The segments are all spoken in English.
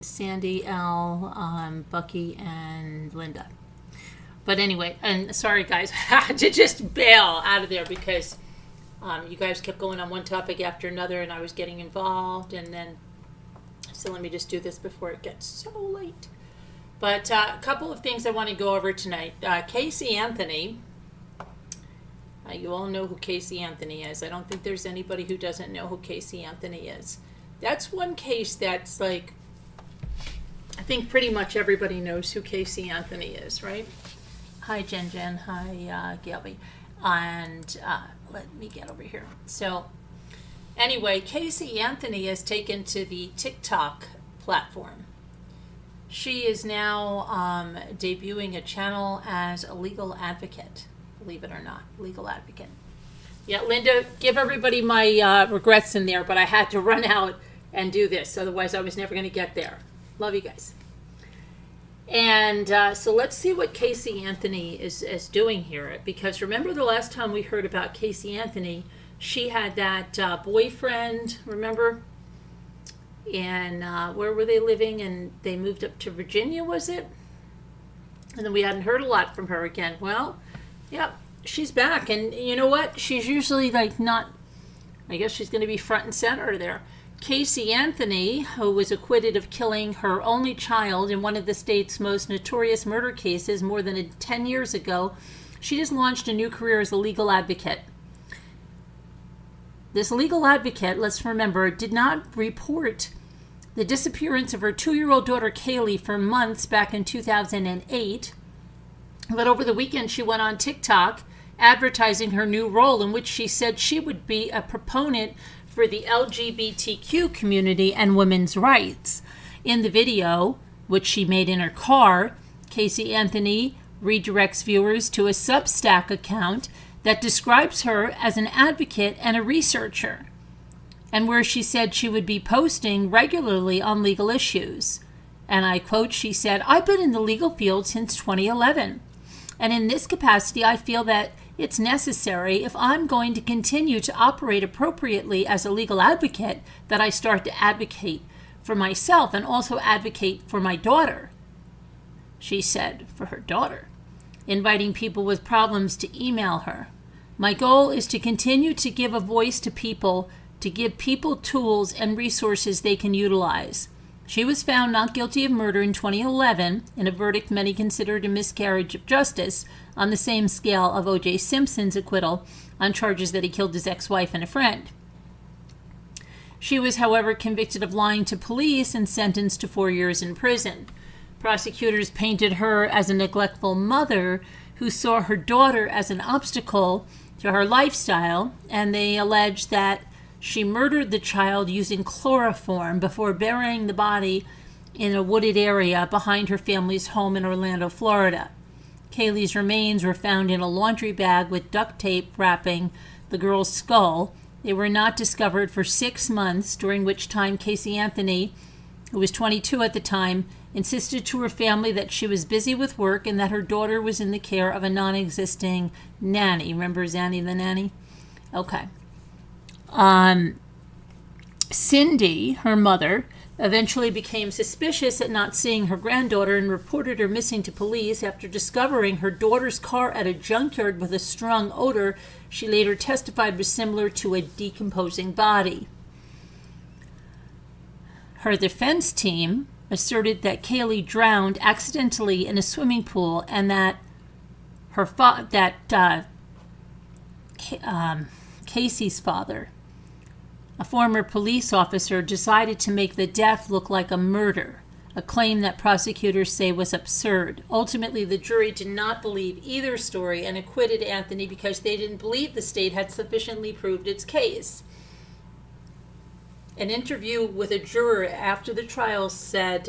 Sandy, Al, Bucky, and Linda. But anyway, and sorry guys, I had to just bail out of there because you guys kept going on one topic after another and I was getting involved, and then, so let me just do this before it gets so late. But a couple of things I want to go over tonight. Casey Anthony, you all know who Casey Anthony is. I don't think there's anybody who doesn't know who Casey Anthony is. That's one case that's like, I think pretty much everybody knows who Casey Anthony is, right? Hi, Jen. Hi, Gabby. And let me get over here. So anyway, Casey Anthony has taken to the TikTok platform. She is now debuting a channel as a legal advocate, believe it or not, legal advocate. Yeah, Linda, give everybody my regrets in there, but I had to run out and do this. Otherwise, I was never going to get there. Love you guys. And so let's see what Casey Anthony is doing here. Because remember the last time we heard about Casey Anthony, she had that boyfriend, remember? And where were they living? And they moved up to Virginia, was it? And then we hadn't heard a lot from her again. Well, yeah, she's back. And you know what? She's usually like not, I guess she's going to be front and center there. Casey Anthony, who was acquitted of killing her only child in one of the state's most notorious murder cases more than 10 years ago, she just launched a new career as a legal advocate. This legal advocate, let's remember, did not report the disappearance of her 2-year-old daughter Kaylee for months back in 2008. But over the weekend, she went on TikTok advertising her new role, in which she said she would be a proponent for the LGBTQ community and women's rights. In the video, which she made in her car, Casey Anthony redirects viewers to a Substack account that describes her as an advocate and a researcher, and where she said she would be posting regularly on legal issues. And I quote, she said, "I've been in the legal field since 2011. And in this capacity, I feel that it's necessary, if I'm going to continue to operate appropriately as a legal advocate, that I start to advocate for myself and also advocate for my daughter," she said, for her daughter, inviting people with problems to email her. "My goal is to continue to give a voice to people, to give people tools and resources they can utilize." She was found not guilty of murder in 2011 in a verdict many considered a miscarriage of justice, on the same scale of O.J. Simpson's acquittal on charges that he killed his ex-wife and a friend. She was, however, convicted of lying to police and sentenced to 4 years in prison. Prosecutors painted her as a neglectful mother who saw her daughter as an obstacle to her lifestyle, and they alleged that she murdered the child using chloroform before burying the body in a wooded area behind her family's home in Orlando, Florida. Kaylee's remains were found in a laundry bag with duct tape wrapping the girl's skull. They were not discovered for 6 months, during which time Casey Anthony, who was 22 at the time, insisted to her family that she was busy with work and that her daughter was in the care of a non-existing nanny. Remember Zanny the nanny? Okay. Cindy, her mother, eventually became suspicious at not seeing her granddaughter and reported her missing to police after discovering her daughter's car at a junkyard with a strong odor she later testified was similar to a decomposing body. Her defense team asserted that Kaylee drowned accidentally in a swimming pool and that Casey's father, a former police officer, decided to make the death look like a murder, a claim that prosecutors say was absurd. Ultimately, the jury did not believe either story and acquitted Anthony because they didn't believe the state had sufficiently proved its case. An interview with a juror after the trial said,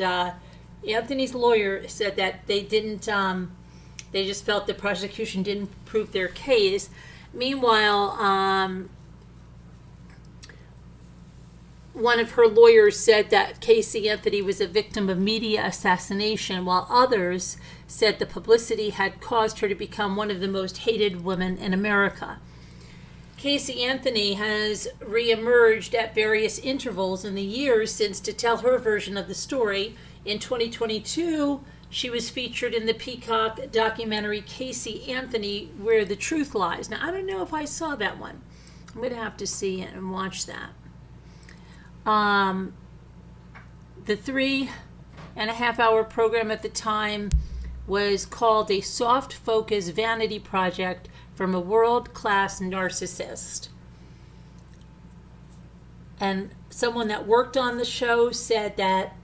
Anthony's lawyer said that they just felt the prosecution didn't prove their case. Meanwhile, one of her lawyers said that Casey Anthony was a victim of media assassination, while others said the publicity had caused her to become one of the most hated women in America. Casey Anthony has reemerged at various intervals in the years since to tell her version of the story. In 2022, she was featured in the Peacock documentary Casey Anthony, Where the Truth Lies. Now, I don't know if I saw that one. I'm going to have to see it and watch that. The 3.5-hour program at the time was called A Soft Focus Vanity Project from a World-Class Narcissist. And someone that worked on the show said that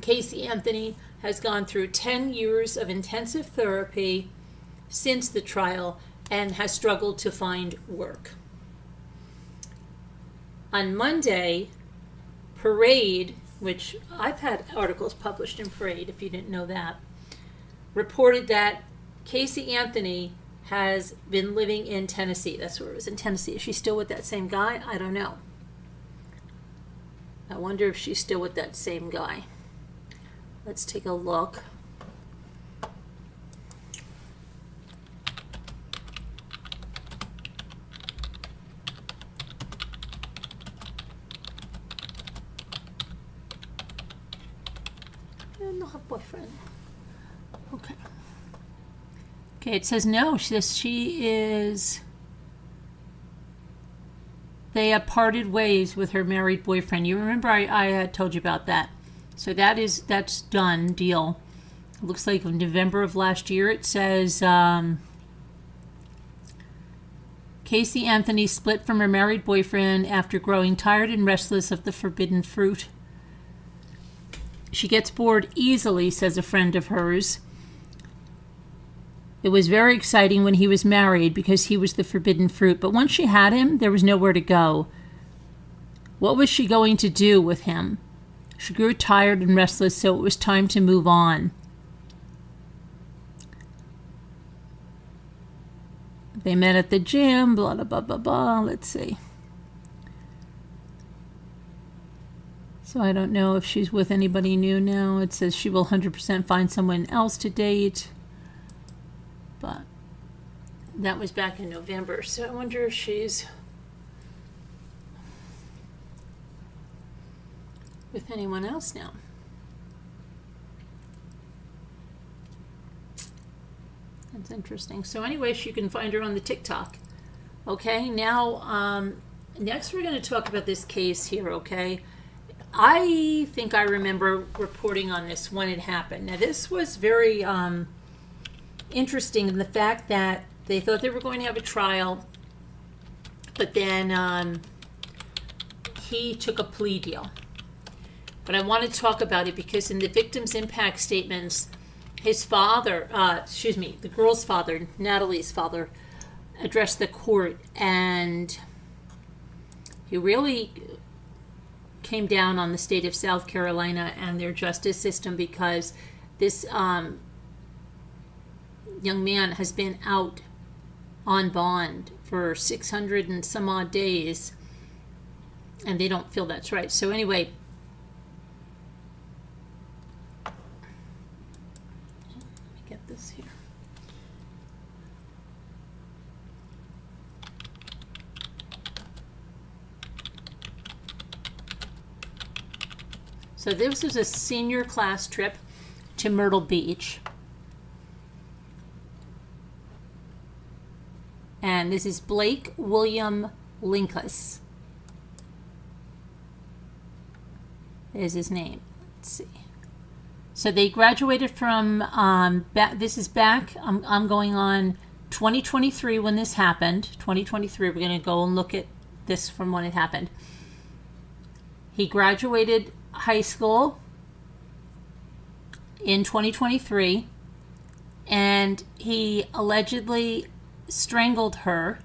Casey Anthony has gone through 10 years of intensive therapy since the trial and has struggled to find work. On Monday, Parade, which I've had articles published in Parade, if you didn't know that, reported that Casey Anthony has been living in Tennessee. That's where it was, in Tennessee. Is she still with that same guy? I don't know. I wonder if she's still with that same guy. Let's take a look. No, her boyfriend. Okay. Okay, it says no. She is. They have parted ways with her married boyfriend. You remember I had told you about that. So that's done, deal. It looks like in November of last year. It says Casey Anthony split from her married boyfriend after growing tired and restless of the forbidden fruit. She gets bored easily, says a friend of hers. It was very exciting when he was married because he was the forbidden fruit. But once she had him, there was nowhere to go. What was she going to do with him? She grew tired and restless, so it was time to move on. They met at the gym, blah, blah, blah, blah, blah. Let's see. So I don't know if she's with anybody new now. It says she will 100% find someone else to date. But that was back in November. So I wonder if she's with anyone else now. That's interesting. So anyways, you can find her on the TikTok. Okay, now next we're going to talk about this case here, okay? I think I remember reporting on this when it happened. Now this was very interesting in the fact that they thought they were going to have a trial, but then he took a plea deal. But I want to talk about it because in the victim's impact statements, his father, the girl's father, Natalie's father, addressed the court, and he really came down on the state of South Carolina and their justice system because this young man has been out on bond for 600 and some odd days, and they don't feel that's right. So anyway, this here. So this was a senior class trip to Myrtle Beach. And this is Blake William Linkus. Is his name. Let's see. So they graduated from, this is back, I'm going on 2023 when this happened. 2023, we're going to go and look at this from when it happened. He graduated high school in 2023, and he allegedly strangled her.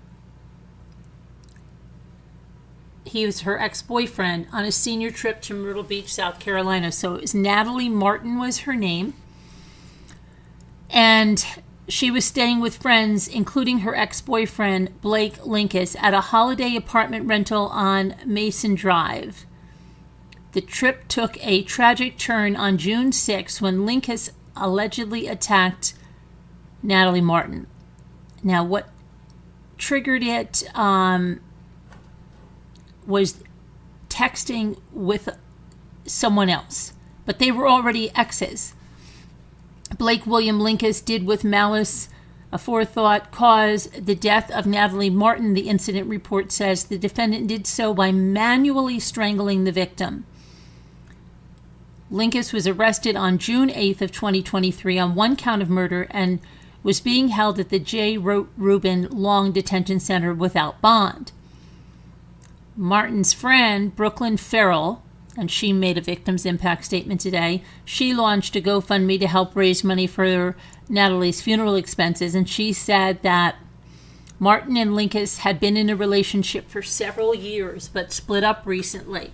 He was her ex-boyfriend on a senior trip to Myrtle Beach, South Carolina. So it was Natalie Martin was her name. And she was staying with friends, including her ex-boyfriend, Blake Linkus, at a holiday apartment rental on Mason Drive. The trip took a tragic turn on June 6 when Linkus allegedly attacked Natalie Martin. Now, what triggered it was texting with someone else, but they were already exes. Blake William Linkus did with malice aforethought cause the death of Natalie Martin. The incident report says the defendant did so by manually strangling the victim. Linkus was arrested on June 8th of 2023 on one count of murder and was being held at the J. Reuben Long Detention Center without bond. Martin's friend, Brooklyn Farrell, and she made a victim's impact statement today, she launched a GoFundMe to help raise money for Natalie's funeral expenses, and she said that Martin and Linkus had been in a relationship for several years but split up recently.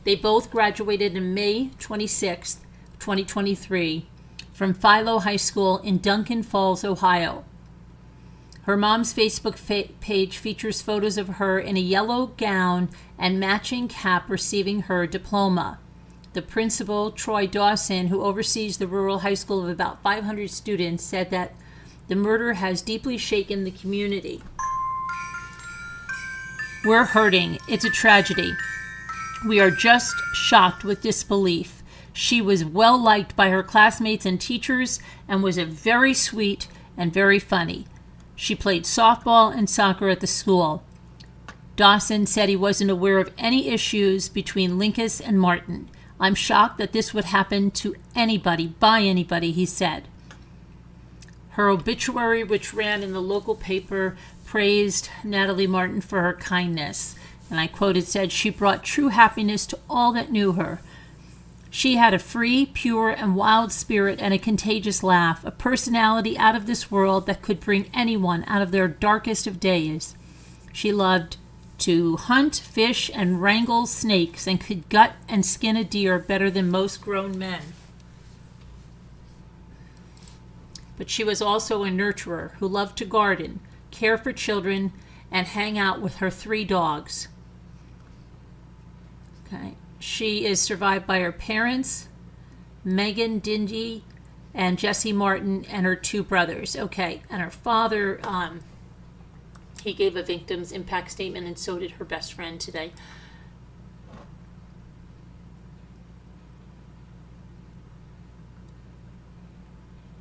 They both graduated on May 26, 2023 from Philo High School in Duncan Falls, Ohio. Her mom's Facebook page features photos of her in a yellow gown and matching cap receiving her diploma. The principal, Troy Dawson, who oversees the rural high school of about 500 students, said that the murder has deeply shaken the community. We're hurting. It's a tragedy. We are just shocked with disbelief. She was well liked by her classmates and teachers and was a very sweet and very funny. She played softball and soccer at the school. Dawson said he wasn't aware of any issues between Linkus and Martin. I'm shocked that this would happen to anybody, by anybody, he said. Her obituary, which ran in the local paper, praised Natalie Martin for her kindness. And I quote, it said, "She brought true happiness to all that knew her. She had a free, pure, and wild spirit and a contagious laugh, a personality out of this world that could bring anyone out of their darkest of days. She loved to hunt, fish, and wrangle snakes and could gut and skin a deer better than most grown men. But she was also a nurturer who loved to garden, care for children, and hang out with her 3 dogs." Okay. She is survived by her parents, Megan Dindy and Jesse Martin, and her 2 brothers. Okay, and her father, he gave a victim's impact statement, and so did her best friend today.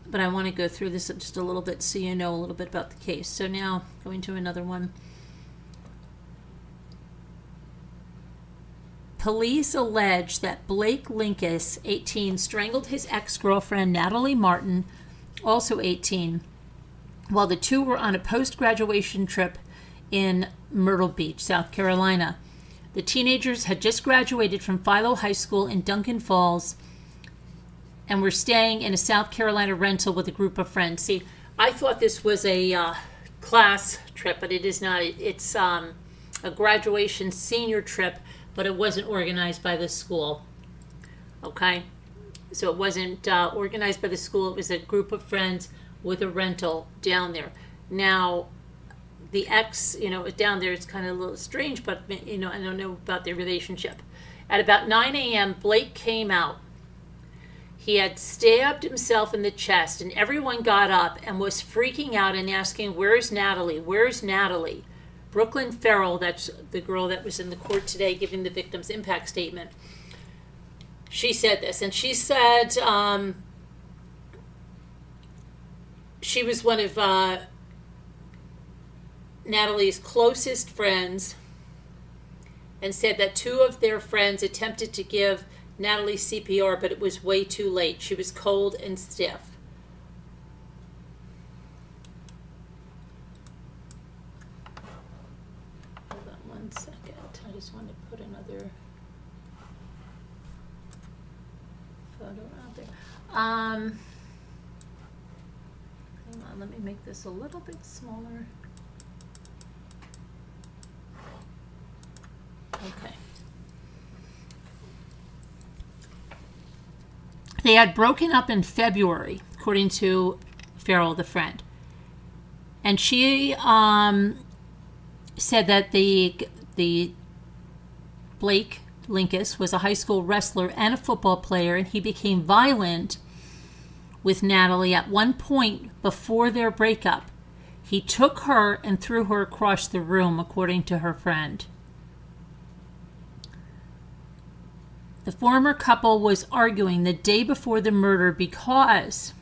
But I want to go through this just a little bit so you know a little bit about the case. So now, going to another one. Police allege that Blake Linkus, 18, strangled his ex-girlfriend Natalie Martin, also 18, while the two were on a post-graduation trip in Myrtle Beach, South Carolina. The teenagers had just graduated from Philo High School in Duncan Falls and were staying in a South Carolina rental with a group of friends. See, I thought this was a class trip, but it is not. It's a graduation senior trip, but it wasn't organized by the school. Okay? So it wasn't organized by the school. It was a group of friends with a rental down there. Now, the ex, down there, it's kind of a little strange, but, I don't know about their relationship. At about 9 a.m., Blake came out. He had stabbed himself in the chest, and everyone got up and was freaking out and asking, "Where's Natalie? Where's Natalie?" Brooklyn Farrell, that's the girl that was in the court today giving the victim's impact statement, she said this, and she said she was one of Natalie's closest friends, and said that 2 of their friends attempted to give Natalie CPR, but it was way too late. She was cold and stiff. Hold on one second. I just want to put another photo out there. Hang on, let me make this a little bit smaller. Okay. They had broken up in February, according to Farrell, the friend. And she said that the Blake Linkus was a high school wrestler and a football player, and he became violent with Natalie at one point before their breakup. He took her and threw her across the room, according to her friend. The former couple was arguing the day before the murder because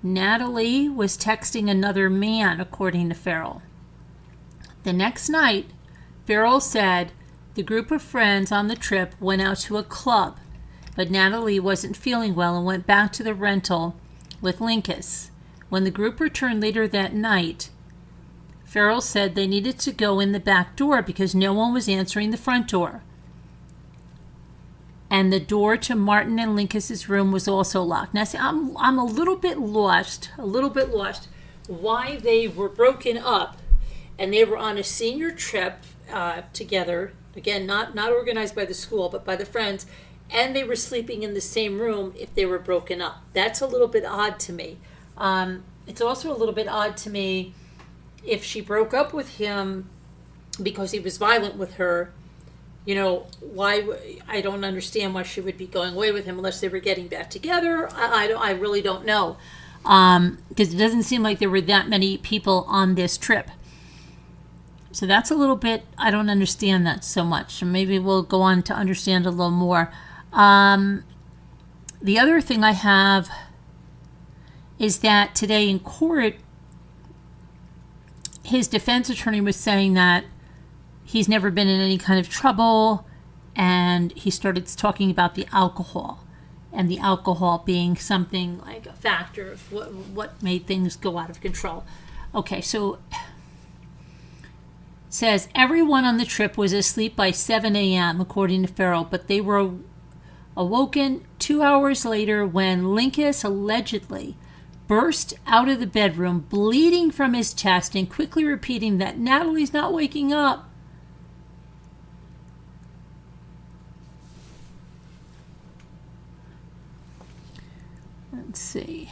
Natalie was texting another man, according to Farrell. The next night, Farrell said the group of friends on the trip went out to a club, but Natalie wasn't feeling well and went back to the rental with Linkus. When the group returned later that night, Farrell said they needed to go in the back door because no one was answering the front door. And the door to Martin and Linkus's room was also locked. Now, see, I'm a little bit lost why they were broken up, and they were on a senior trip together. Again, not organized by the school, but by the friends, and they were sleeping in the same room if they were broken up. That's a little bit odd to me. It's also a little bit odd to me if she broke up with him because he was violent with her. You know, why? I don't understand why she would be going away with him unless they were getting back together. I really don't know, because it doesn't seem like there were that many people on this trip. So that's a little bit, I don't understand that so much. And maybe we'll go on to understand a little more. The other thing I have is that today in court, his defense attorney was saying that he's never been in any kind of trouble, and he started talking about the alcohol, and the alcohol being something like a factor of what made things go out of control. Okay, so says everyone on the trip was asleep by 7 a.m., according to Farrell, but they were awoken 2 hours later when Linkus allegedly burst out of the bedroom, bleeding from his chest, and quickly repeating that Natalie's not waking up. Let's see.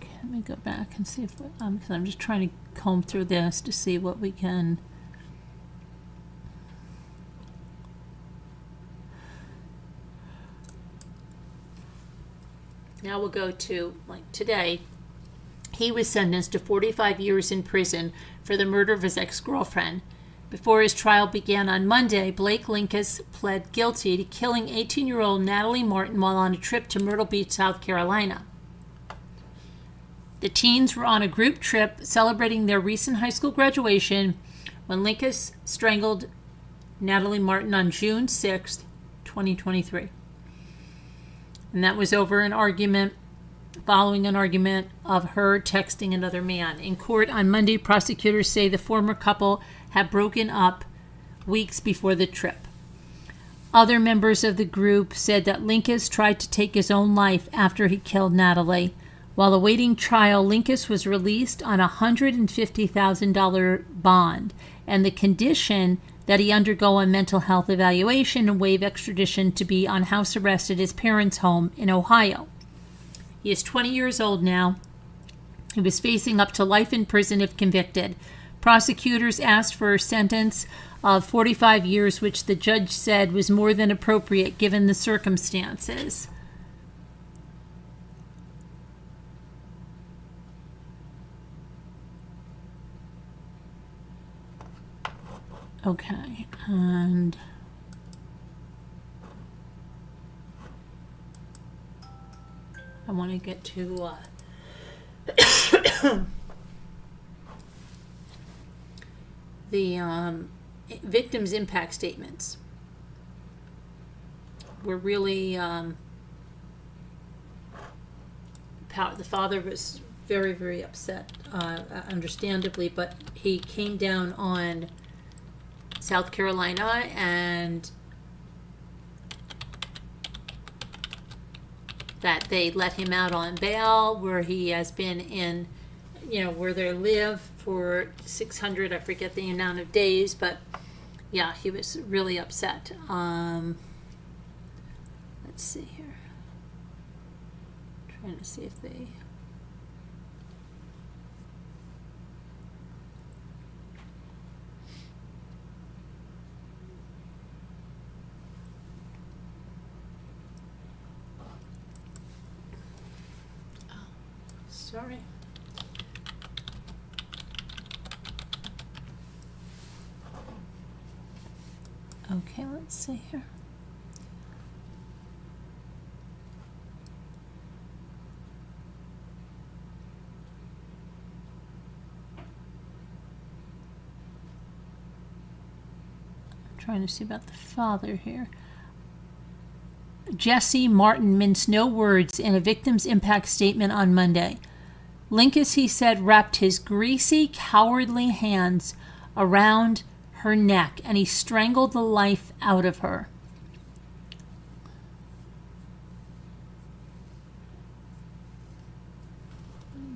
Okay, let me go back and see if, because I'm just trying to comb through this to see what we can. Now we'll go to, like today, he was sentenced to 45 years in prison for the murder of his ex-girlfriend. Before his trial began on Monday, Blake Linkus pled guilty to killing 18-year-old Natalie Martin while on a trip to Myrtle Beach, South Carolina. The teens were on a group trip celebrating their recent high school graduation when Linkus strangled Natalie Martin on June 6, 2023. And that was over an argument, following an argument of her texting another man. In court on Monday, prosecutors say the former couple had broken up weeks before the trip. Other members of the group said that Linkus tried to take his own life after he killed Natalie. While awaiting trial, Linkus was released on a $150,000 bond and the condition that he undergo a mental health evaluation and waive extradition to be on house arrest at his parents' home in Ohio. He is 20 years old now. He was facing up to life in prison if convicted. Prosecutors asked for a sentence of 45 years, which the judge said was more than appropriate given the circumstances. Okay, and I want to get to the victims' impact statements. Were really the father was very, very upset, understandably, but he came down on South Carolina, and that they let him out on bail, where he has been in, where they live for 600, I forget the amount of days, but yeah, he was really upset. Let's see here. Trying to see if they. Sorry. Okay, let's see here. Trying to see about the father here. Jesse Martin minced no words in a victim's impact statement on Monday. Linkus, he said, wrapped his greasy, cowardly hands around her neck and he strangled the life out of her.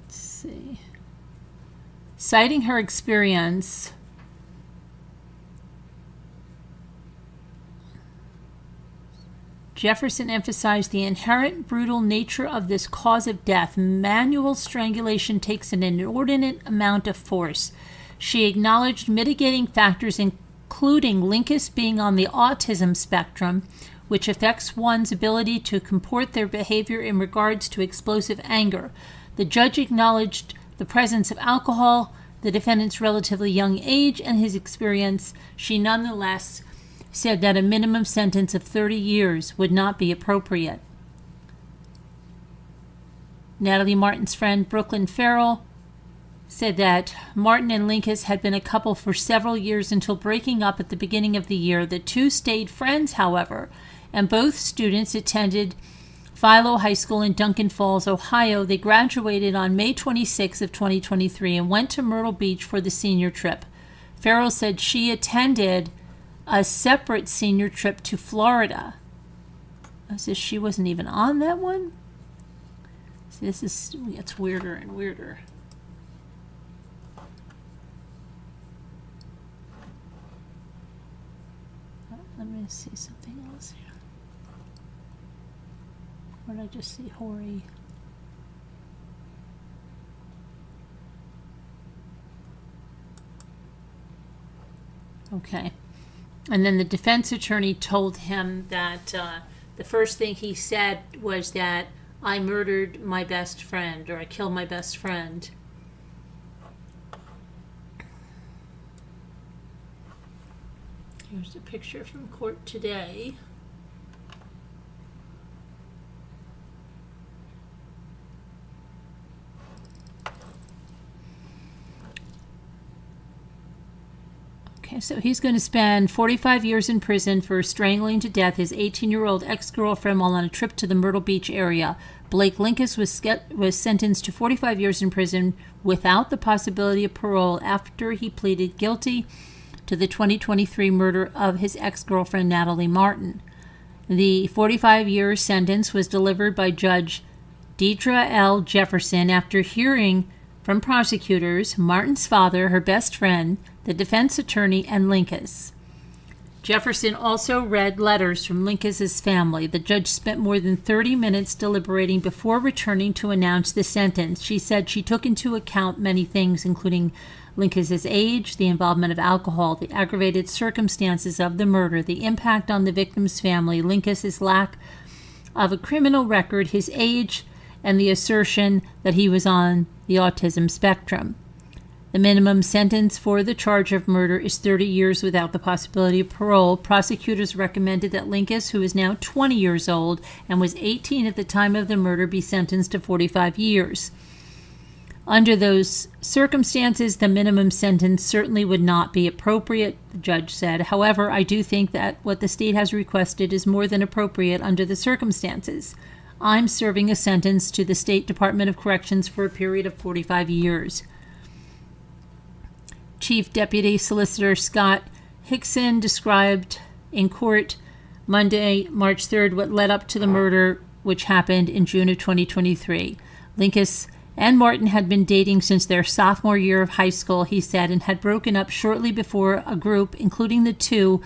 Let's see. Citing her experience, Jefferson emphasized the inherent brutal nature of this cause of death. Manual strangulation takes an inordinate amount of force. She acknowledged mitigating factors, including Linkus being on the autism spectrum, which affects one's ability to comport their behavior in regards to explosive anger. The judge acknowledged the presence of alcohol, the defendant's relatively young age, and his experience. She nonetheless said that a minimum sentence of 30 years would not be appropriate. Natalie Martin's friend Brooklyn Farrell said that Martin and Linkus had been a couple for several years until breaking up at the beginning of the year. The two stayed friends, however, and both students attended Philo High School in Duncan Falls, Ohio. They graduated on May 26 of 2023 and went to Myrtle Beach for the senior trip. Farrell said she attended a separate senior trip to Florida. As if she wasn't even on that one. See, it gets weirder and weirder. Let me see something else here. Or did I just see Hori? Okay. And then the defense attorney told him that the first thing he said was that I murdered my best friend, or I killed my best friend. Here's a picture from court today. Okay, so he's going to spend 45 years in prison for strangling to death his 18-year-old ex-girlfriend while on a trip to the Myrtle Beach area. Blake Linkus was sentenced to 45 years in prison without the possibility of parole after he pleaded guilty to the 2023 murder of his ex-girlfriend Natalie Martin. The 45-year sentence was delivered by Judge Deidre L. Jefferson after hearing from prosecutors, Martin's father, her best friend, the defense attorney, and Linkus. Jefferson also read letters from Linkus's family. The judge spent more than 30 minutes deliberating before returning to announce the sentence. She said she took into account many things, including Linkus's age, the involvement of alcohol, the aggravated circumstances of the murder, the impact on the victim's family, Linkus's lack of a criminal record, his age, and the assertion that he was on the autism spectrum. The minimum sentence for the charge of murder is 30 years without the possibility of parole. Prosecutors recommended that Linkus, who is now 20 years old and was 18 at the time of the murder, be sentenced to 45 years. Under those circumstances, the minimum sentence certainly would not be appropriate, the judge said. However, I do think that what the state has requested is more than appropriate under the circumstances. I'm serving a sentence to the State Department of Corrections for a period of 45 years. Chief Deputy Solicitor Scott Hickson described in court Monday, March 3rd, what led up to the murder, which happened in June of 2023. Linkus and Martin had been dating since their sophomore year of high school, he said, and had broken up shortly before a group, including the two,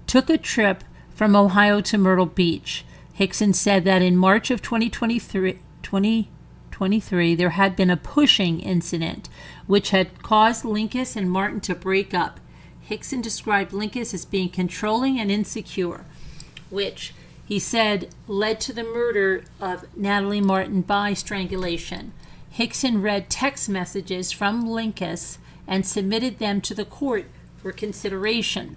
took a trip from Ohio to Myrtle Beach. Hickson said that in March of 2023, there had been a pushing incident, which had caused Linkus and Martin to break up. Hickson described Linkus as being controlling and insecure, which he said led to the murder of Natalie Martin by strangulation. Hickson read text messages from Linkus and submitted them to the court for consideration.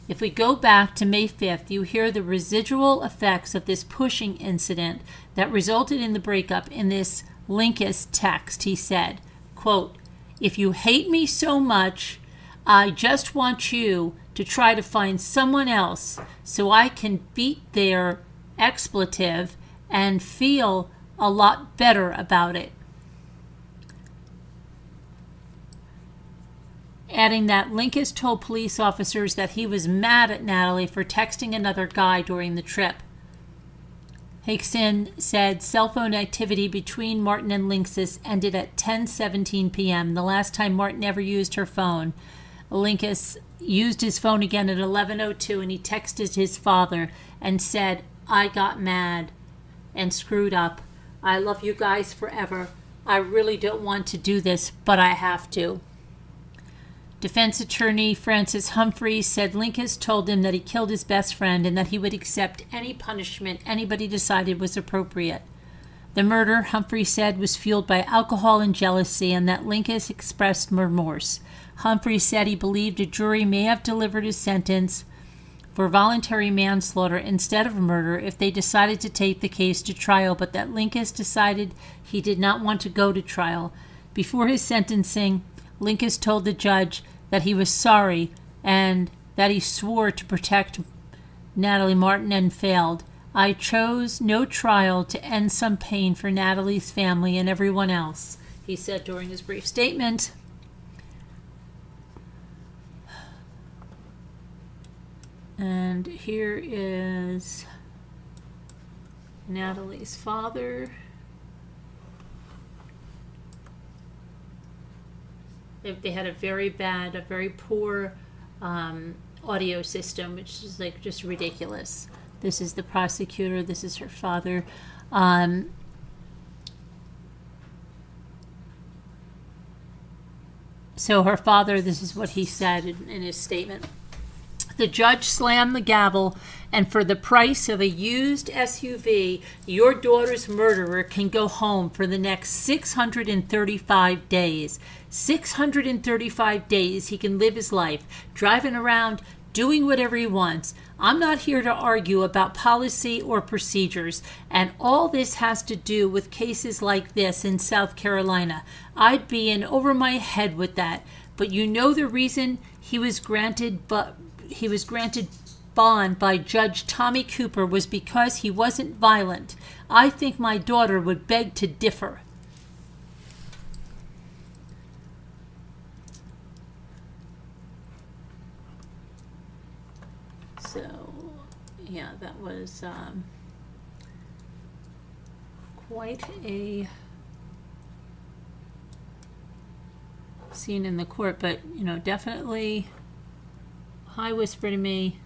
If we go back to May 5th, you hear the residual effects of this pushing incident that resulted in the breakup in this Linkus text. He said, quote, "If you hate me so much, I just want you to try to find someone else so I can beat their expletive and feel a lot better about it." Adding that Linkus told police officers that he was mad at Natalie for texting another guy during the trip. Hickson said cell phone activity between Martin and Linkus ended at 10:17 p.m., the last time Martin ever used her phone. Linkus used his phone again at 11:02, and he texted his father and said, "I got mad and screwed up. I love you guys forever. I really don't want to do this, but I have to." Defense attorney Francis Humphreys said Linkus told him that he killed his best friend and that he would accept any punishment anybody decided was appropriate. The murder, Humphreys said, was fueled by alcohol and jealousy, and that Linkus expressed remorse. Humphreys said he believed a jury may have delivered his sentence for voluntary manslaughter instead of murder if they decided to take the case to trial, but that Linkus decided he did not want to go to trial. Before his sentencing, Linkus told the judge that he was sorry and that he swore to protect Natalie Martin and failed. "I chose no trial to end some pain for Natalie's family and everyone else," he said during his brief statement. And here is Natalie's father. They had a very poor audio system, which is like just ridiculous. This is the prosecutor. This is her father. So her father, this is what he said in his statement. The judge slammed the gavel, and for the price of a used SUV, your daughter's murderer can go home for the next 635 days. 635 days he can live his life, driving around, doing whatever he wants. I'm not here to argue about policy or procedures, and all this has to do with cases like this in South Carolina. I'd be in over my head with that, but you know the reason he was granted bond by Judge Tommy Cooper was because he wasn't violent. I think my daughter would beg to differ. So, yeah, that was quite a scene in the court, but, definitely high whisper to me.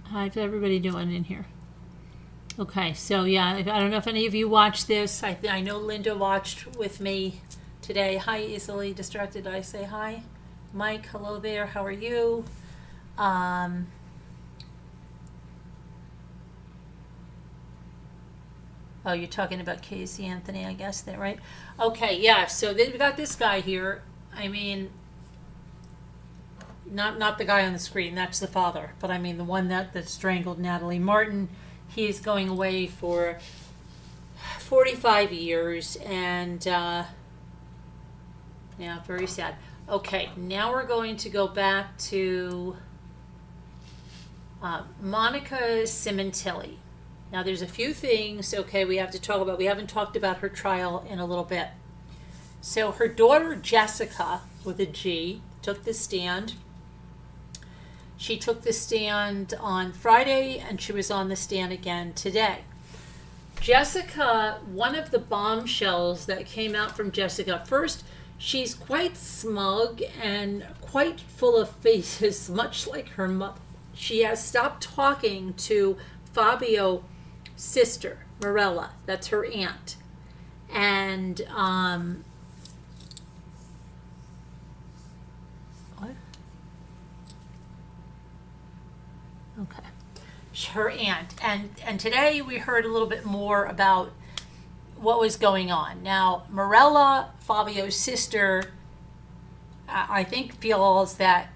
How's everybody doing in here? Okay, so yeah, I don't know if any of you watched this. I know Linda watched with me today. Hi, easily distracted. Did I say hi? Mike, hello there. How are you? Oh, you're talking about Casey Anthony, I guess, there, right? Okay, yeah, so we got this guy here. I mean, not the guy on the screen, that's the father, but I mean the one that strangled Natalie Martin. He's going away for 45 years, and yeah, very sad. Okay, now we're going to go back to Monica Sementilli. Now, there's a few things, okay, we have to talk about. We haven't talked about her trial in a little bit. So her daughter, Jessica, with a G, took the stand. She took the stand on Friday, and she was on the stand again today. Jessica, one of the bombshells that came out from Jessica, first, she's quite smug and quite full of faces, much like her mother. She has stopped talking to Fabio's sister, Morella. That's her aunt. And, what? Okay. her aunt. And today we heard a little bit more about what was going on. Now, Morella, Fabio's sister, I think feels that,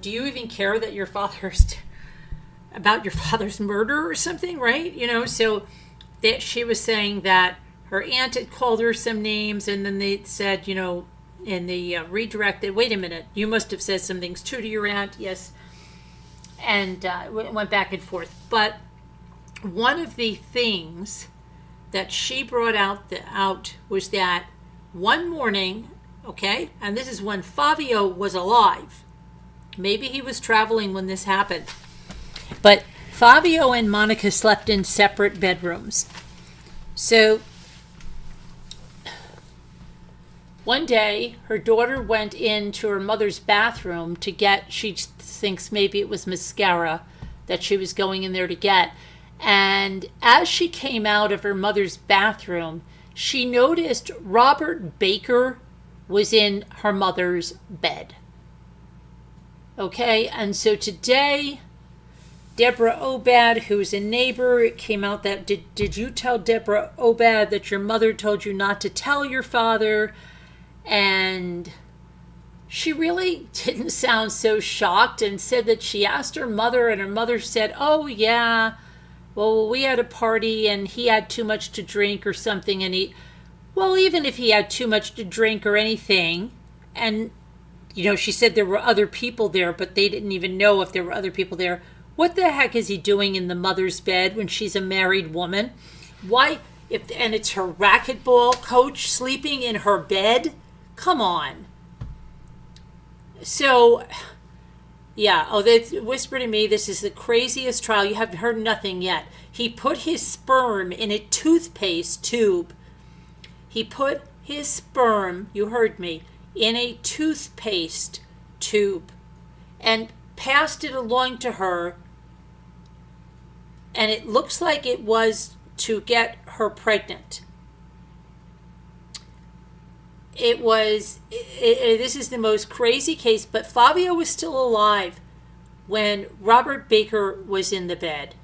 do you even care that about your father's murder or something, right? So that she was saying that her aunt had called her some names, and then they said, in the redirected, wait a minute, you must have said some things too to your aunt, yes, and went back and forth. But one of the things that she brought out was that one morning, okay, and this is when Fabio was alive. Maybe he was traveling when this happened. But Fabio and Monica slept in separate bedrooms. So one day, her daughter went into her mother's bathroom to get, she thinks maybe it was mascara that she was going in there to get. And as she came out of her mother's bathroom, she noticed Robert Baker was in her mother's bed. Okay, and so today, Deborah Obad, who's a neighbor, it came out that, did you tell Deborah Obad that your mother told you not to tell your father? And she really didn't sound so shocked and said that she asked her mother, and her mother said, oh yeah, well, we had a party and he had too much to drink or something. And even if he had too much to drink or anything, and she said there were other people there, but they didn't even know if there were other people there. What the heck is he doing in the mother's bed when she's a married woman? Why? And it's her racquetball coach sleeping in her bed? Come on. So, yeah. They whispered to me, this is the craziest trial. You haven't heard nothing yet. He put his sperm in a toothpaste tube. He put his sperm, you heard me, in a toothpaste tube and passed it along to her. And it looks like it was to get her pregnant. This is the most crazy case, but Fabio was still alive when Robert Baker was in the bed.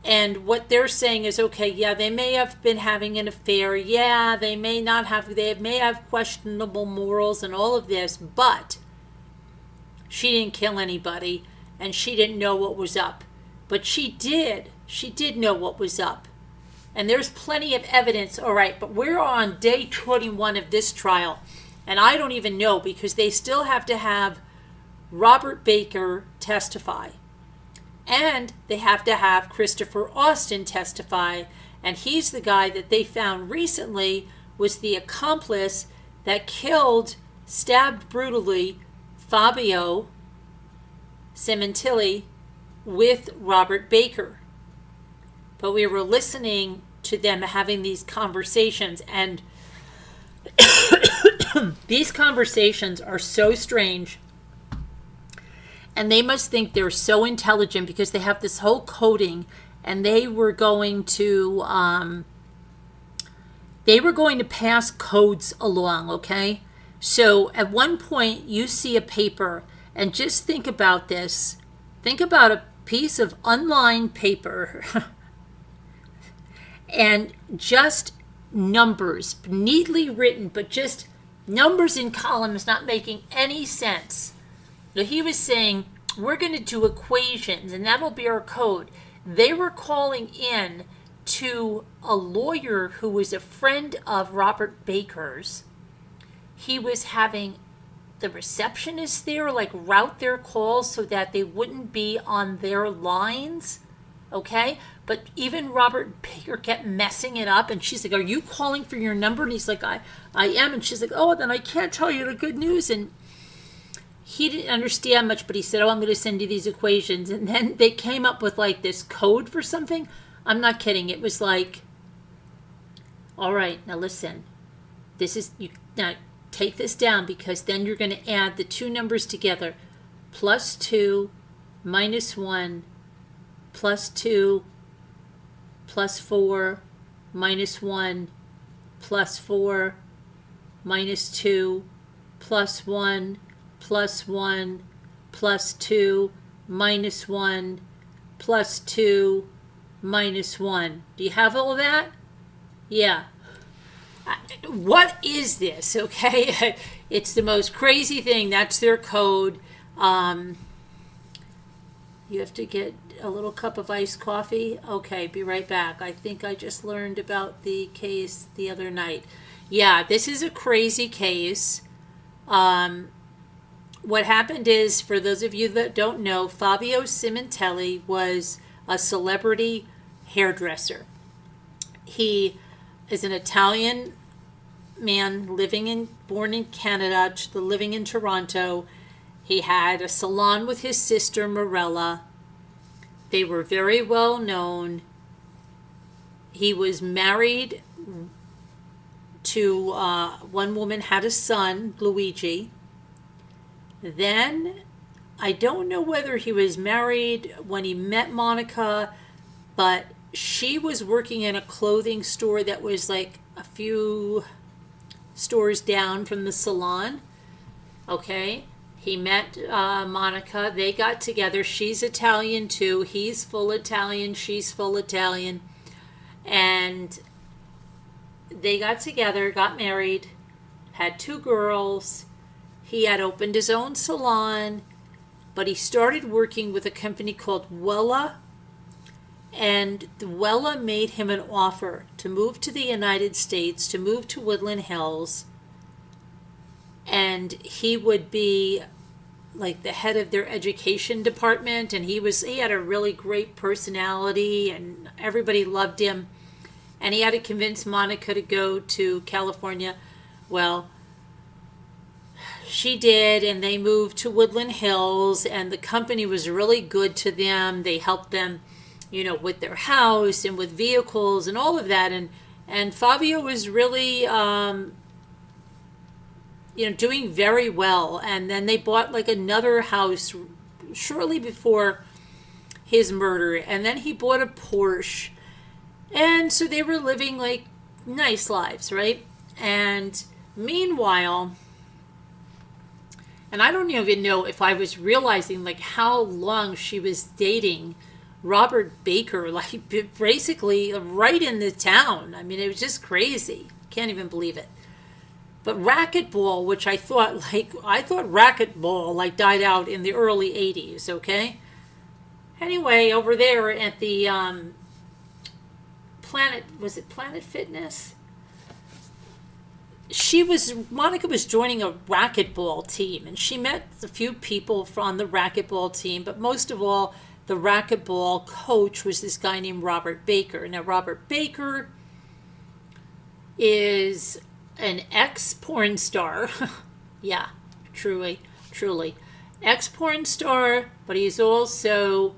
And what they're saying is, okay, yeah, they may have been having an affair. Yeah, they may have questionable morals and all of this, but she didn't kill anybody and she didn't know what was up. But she did know what was up. And there's plenty of evidence. All right, but we're on day 21 of this trial. And I don't even know, because they still have to have Robert Baker testify. And they have to have Christopher Austin testify. And he's the guy that they found recently was the accomplice that stabbed brutally Fabio Sementilli with Robert Baker. But we were listening to them having these conversations, and these conversations are so strange. And they must think they're so intelligent because they have this whole coding, and they were going to pass codes along, okay? So at one point you see a paper, and just think about this. Think about a piece of unlined paper and just numbers, neatly written, but just numbers in columns not making any sense. So he was saying, we're going to do equations, and that'll be our code. They were calling in to a lawyer who was a friend of Robert Baker's. He was having the receptionist there route their calls so that they wouldn't be on their lines, okay? But even Robert Baker kept messing it up, and she's like, are you calling for your number? And he's like, I am. And she's like, oh, then I can't tell you the good news. And he didn't understand much, but he said, oh, I'm going to send you these equations. And then they came up with this code for something. I'm not kidding. It was like, all right, now listen, now take this down, because then you're going to add the two numbers together. +2, -1, +2, +4, -1, +4, -2, +1, +1, +2, minus 1 plus 2 minus 1. Do you have all of that? Yeah. What is this? Okay. It's the most crazy thing. That's their code. You have to get a little cup of iced coffee. Okay, be right back. I think I just learned about the case the other night. Yeah, this is a crazy case. What happened is, for those of you that don't know, Fabio Sementilli was a celebrity hairdresser. He is an Italian man born in Canada, living in Toronto. He had a salon with his sister Morella. They were very well known. He was married to one woman, had a son, Luigi. Then, I don't know whether he was married when he met Monica, but she was working in a clothing store that was like a few stores down from the salon. Okay, he met Monica. They got together. She's Italian too. He's full Italian. She's full Italian. And they got together, got married, had 2 girls. He had opened his own salon, but he started working with a company called Wella. And Wella made him an offer to move to the United States, to move to Woodland Hills, and he would be like the head of their education department. And he had a really great personality, and everybody loved him. And he had to convince Monica to go to California. Well, she did, and they moved to Woodland Hills, and the company was really good to them. They helped them, with their house and with vehicles and all of that. And Fabio was really, doing very well. And then they bought like another house shortly before his murder. And then he bought a Porsche. And so they were living like nice lives, right? And meanwhile, and I don't even know if I was realizing like how long she was dating Robert Baker, like basically right in the town. I mean, it was just crazy. Can't even believe it. But racquetball, which I thought racquetball like died out in the early 80s, okay? Anyway, over there at the Planet Fitness? Monica was joining a racquetball team, and she met a few people on the racquetball team, but most of all, the racquetball coach was this guy named Robert Baker. Now, Robert Baker is an ex-porn star. Yeah, truly. Ex-porn star, but he's also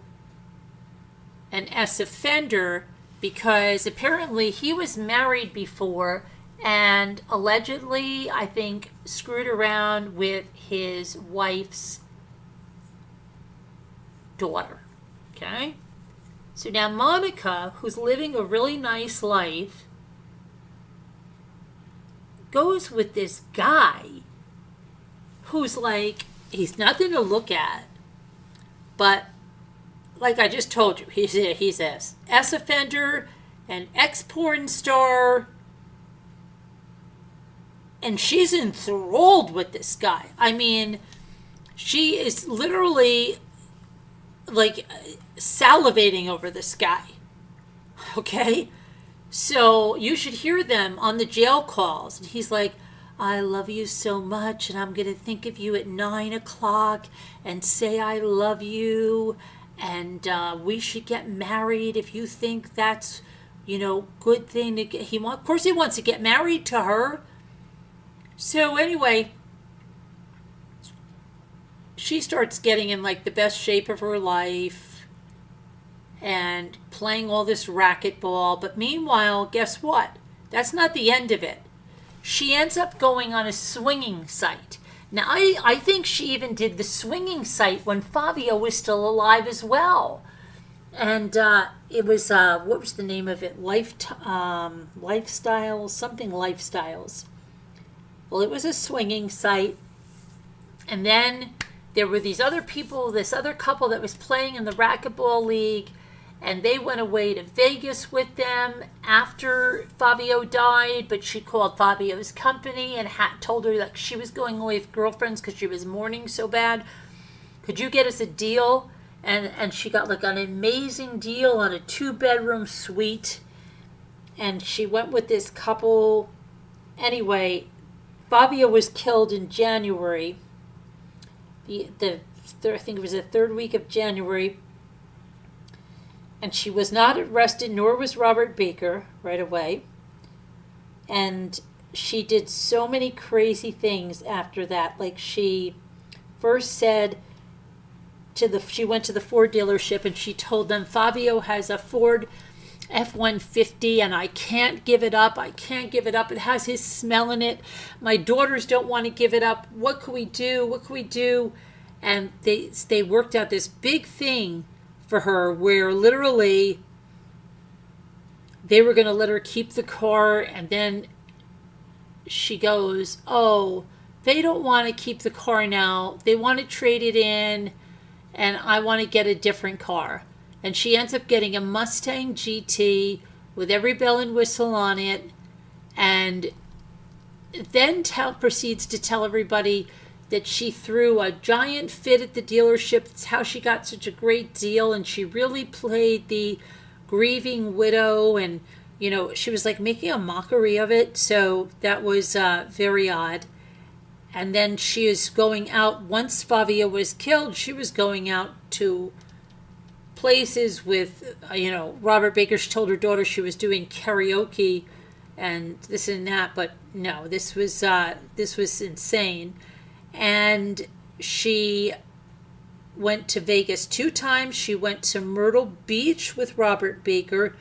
an ex-offender because apparently he was married before and allegedly, I think, screwed around with his wife's daughter. Okay? So now Monica, who's living a really nice life, goes with this guy who's like, he's nothing to look at, but like I just told you, he's a ex-offender, an ex-porn star, and she's enthralled with this guy. I mean, she is literally like salivating over this guy. Okay? So you should hear them on the jail calls. And he's like, I love you so much, and I'm going to think of you at 9 o'clock and say I love you, and we should get married if you think that's, good thing to get. Of course he wants to get married to her. So anyway, she starts getting in like the best shape of her life and playing all this racquetball. But meanwhile, guess what? That's not the end of it. She ends up going on a swinging site. Now, I think she even did the swinging site when Fabio was still alive as well. And it was, what was the name of it? Lifestyles, something Lifestyles. Well, it was a swinging site. And then there were these other people, this other couple that was playing in the racquetball league, and they went away to Vegas with them after Fabio died, but she called Fabio's company and told her that she was going away with girlfriends because she was mourning so bad. Could you get us a deal? And she got like an amazing deal on a 2-bedroom suite. And she went with this couple. Anyway, Fabio was killed in January. I think it was the third week of January. And she was not arrested, nor was Robert Baker right away. And she did so many crazy things after that. Like she first said she went to the Ford dealership and she told them, Fabio has a Ford F-150 and I can't give it up. I can't give it up. It has his smell in it. My daughters don't want to give it up. What can we do? What can we do? And they worked out this big thing for her where literally they were going to let her keep the car, and then she goes, oh, they don't want to keep the car now. They want to trade it in, and I want to get a different car. And she ends up getting a Mustang GT with every bell and whistle on it, and then proceeds to tell everybody that she threw a giant fit at the dealership. It's how she got such a great deal, and she really played the grieving widow, and she was like making a mockery of it. So that was very odd. And then she is going out, once Fabio was killed, she was going out to places with Robert Baker. She told her daughter she was doing karaoke and this and that, but no, this was insane. And she went to Vegas 2 times. She went to Myrtle Beach with Robert Baker.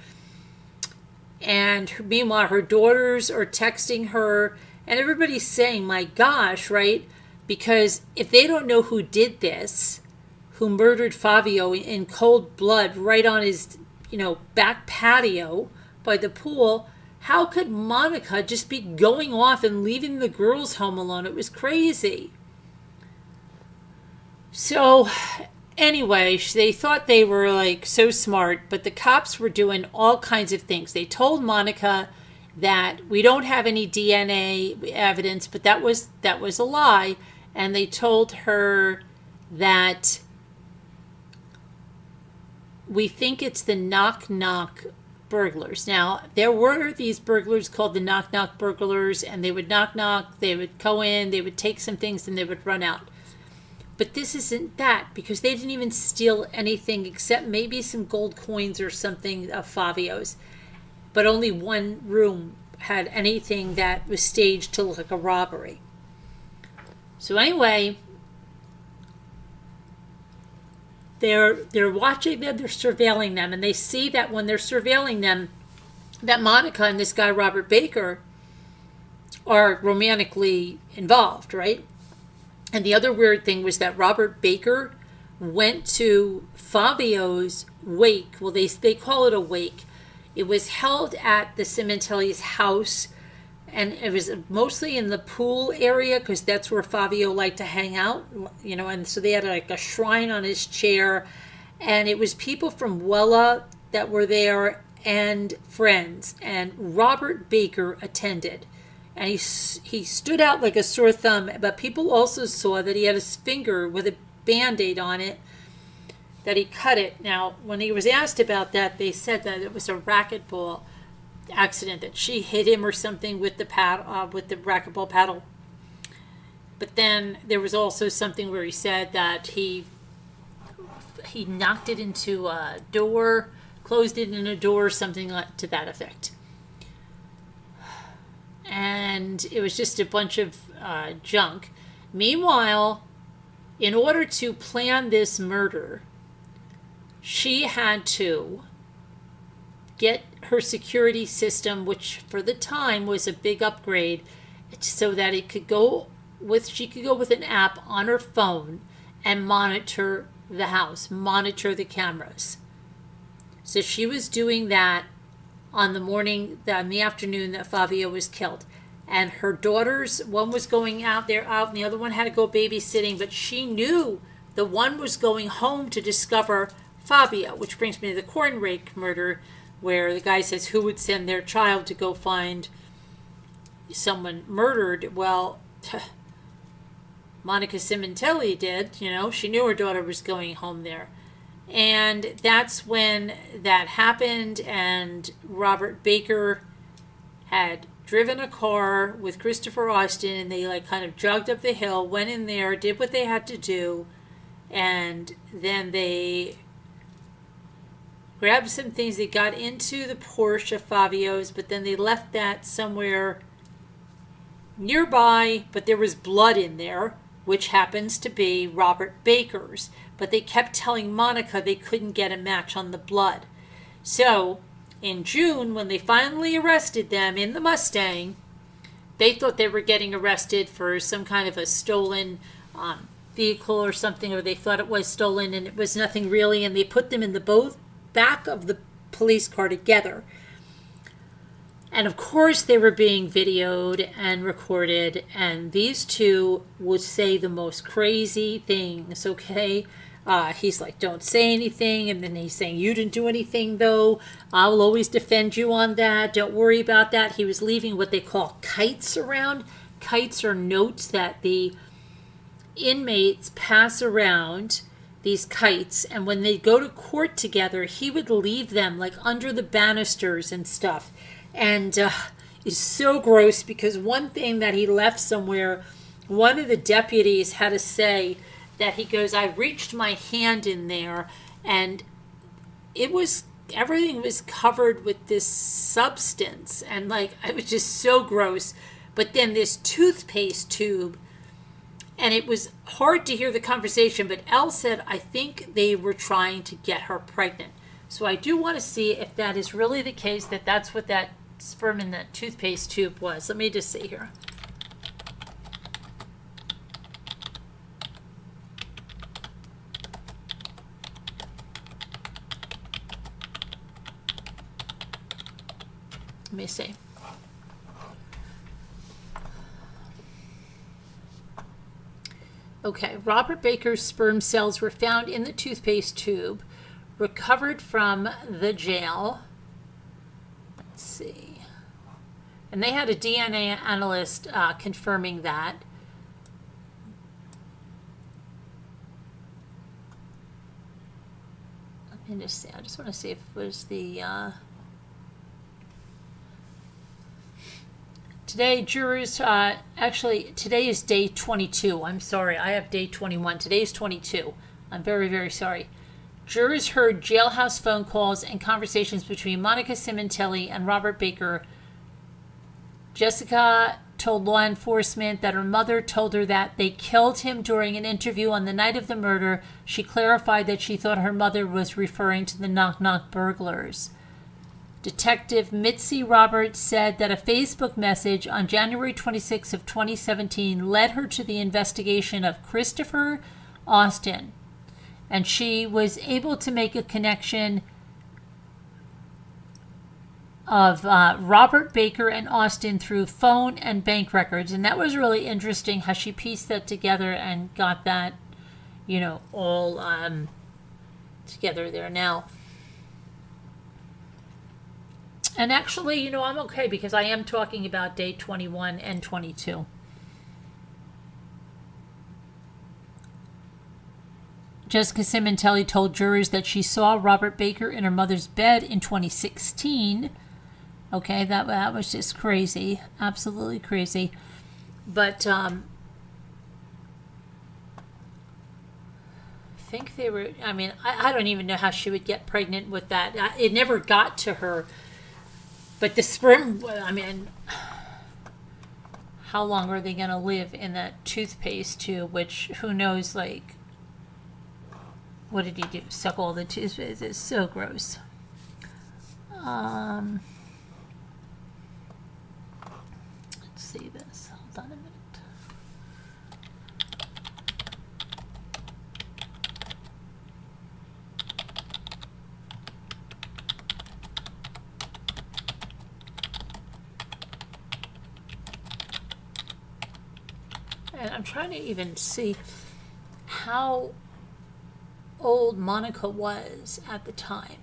And meanwhile, her daughters are texting her. And everybody's saying, my gosh, right? Because if they don't know who did this, who murdered Fabio in cold blood right on his, back patio by the pool, how could Monica just be going off and leaving the girls home alone? It was crazy. So anyway, they thought they were like so smart, but the cops were doing all kinds of things. They told Monica that we don't have any DNA evidence, but that was a lie. And they told her that we think it's the knock-knock burglars. Now, there were these burglars called the knock-knock burglars, and they would knock-knock, they would go in, they would take some things, and they would run out. But this isn't that, because they didn't even steal anything except maybe some gold coins or something of Fabio's. But only one room had anything that was staged to look like a robbery. So anyway, they're watching them, they're surveilling them, and they see that when they're surveilling them, that Monica and this guy Robert Baker are romantically involved, right? And the other weird thing was that Robert Baker went to Fabio's wake. Well, they call it a wake. It was held at the Sementilli's house, and it was mostly in the pool area because that's where Fabio liked to hang out, and so they had like a shrine on his chair, and it was people from Wella that were there and friends, and Robert Baker attended. And he stood out like a sore thumb, but people also saw that he had his finger with a Band-Aid on it, that he cut it. Now, when he was asked about that, they said that it was a racquetball accident, that she hit him or something with the racquetball paddle. But then there was also something where he said that he knocked it into a door, closed it in a door, something to that effect. And it was just a bunch of junk. Meanwhile, in order to plan this murder, she had to get her security system, which for the time was a big upgrade, so that she could go with an app on her phone and monitor the house, monitor the cameras. So she was doing that on the afternoon that Fabio was killed. and her daughters, one was going out there out and the other one had to go babysitting, but she knew the one was going home to discover Fabio, which brings me to the corn rake murder, where the guy says who would send their child to go find someone murdered. Well, Monica Sementilli did. She knew her daughter was going home there. And that's when that happened, and Robert Baker had driven a car with Christopher Austin, and they kind of jogged up the hill, went in there, did what they had to do, and then they grabbed some things. They got into the Porsche of Fabio's, but then they left that somewhere nearby, but there was blood in there, which happens to be Robert Baker's. But they kept telling Monica they couldn't get a match on the blood. So in June, when they finally arrested them in the Mustang, they thought they were getting arrested for some kind of a stolen vehicle or something, or they thought it was stolen, and it was nothing really, and they put them in the both back of the police car together. And of course they were being videoed and recorded, and these two would say the most crazy things, okay? He's like, don't say anything, and then he's saying, you didn't do anything though, I will always defend you on that, don't worry about that. He was leaving what they call kites around. Kites are notes that the inmates pass around, these kites, and when they go to court together, he would leave them under the banisters and stuff. And it's so gross, because one thing that he left somewhere, one of the deputies had to say that he goes, I reached my hand in there, and everything was covered with this substance, and it was just so gross. But then this toothpaste tube, and it was hard to hear the conversation, but Elle said, I think they were trying to get her pregnant. So I do want to see if that is really the case, that that's what that sperm in that toothpaste tube was. Let me just see here. Let me see. Okay, Robert Baker's sperm cells were found in the toothpaste tube, recovered from the jail. Let's see. And they had a DNA analyst confirming that. Let me just see. I just want to see if it was the... Today, jurors, actually, today is day 22. I'm sorry, I have day 21. Today is 22. I'm very, very sorry. Jurors heard jailhouse phone calls and conversations between Monica Sementilli and Robert Baker. Jessica told law enforcement that her mother told her that they killed him during an interview on the night of the murder. She clarified that she thought her mother was referring to the knock-knock burglars. Detective Mitzi Roberts said that a Facebook message on January 26 of 2017 led her to the investigation of Christopher Austin, and she was able to make a connection of Robert Baker and Austin through phone and bank records. And that was really interesting how she pieced that together and got that, all together there now. And actually, I'm okay, because I am talking about day 21 and 22. Jessica Sementilli told jurors that she saw Robert Baker in her mother's bed in 2016. Okay, that was just crazy. Absolutely crazy. But I think they were, I don't even know how she would get pregnant with that. It never got to her. But the sperm, how long are they going to live in that toothpaste tube, which, who knows, what did he do? Suck all the toothpaste? It's so gross. Let's see this. Hold on a minute. And I'm trying to even see how old Monica was at the time.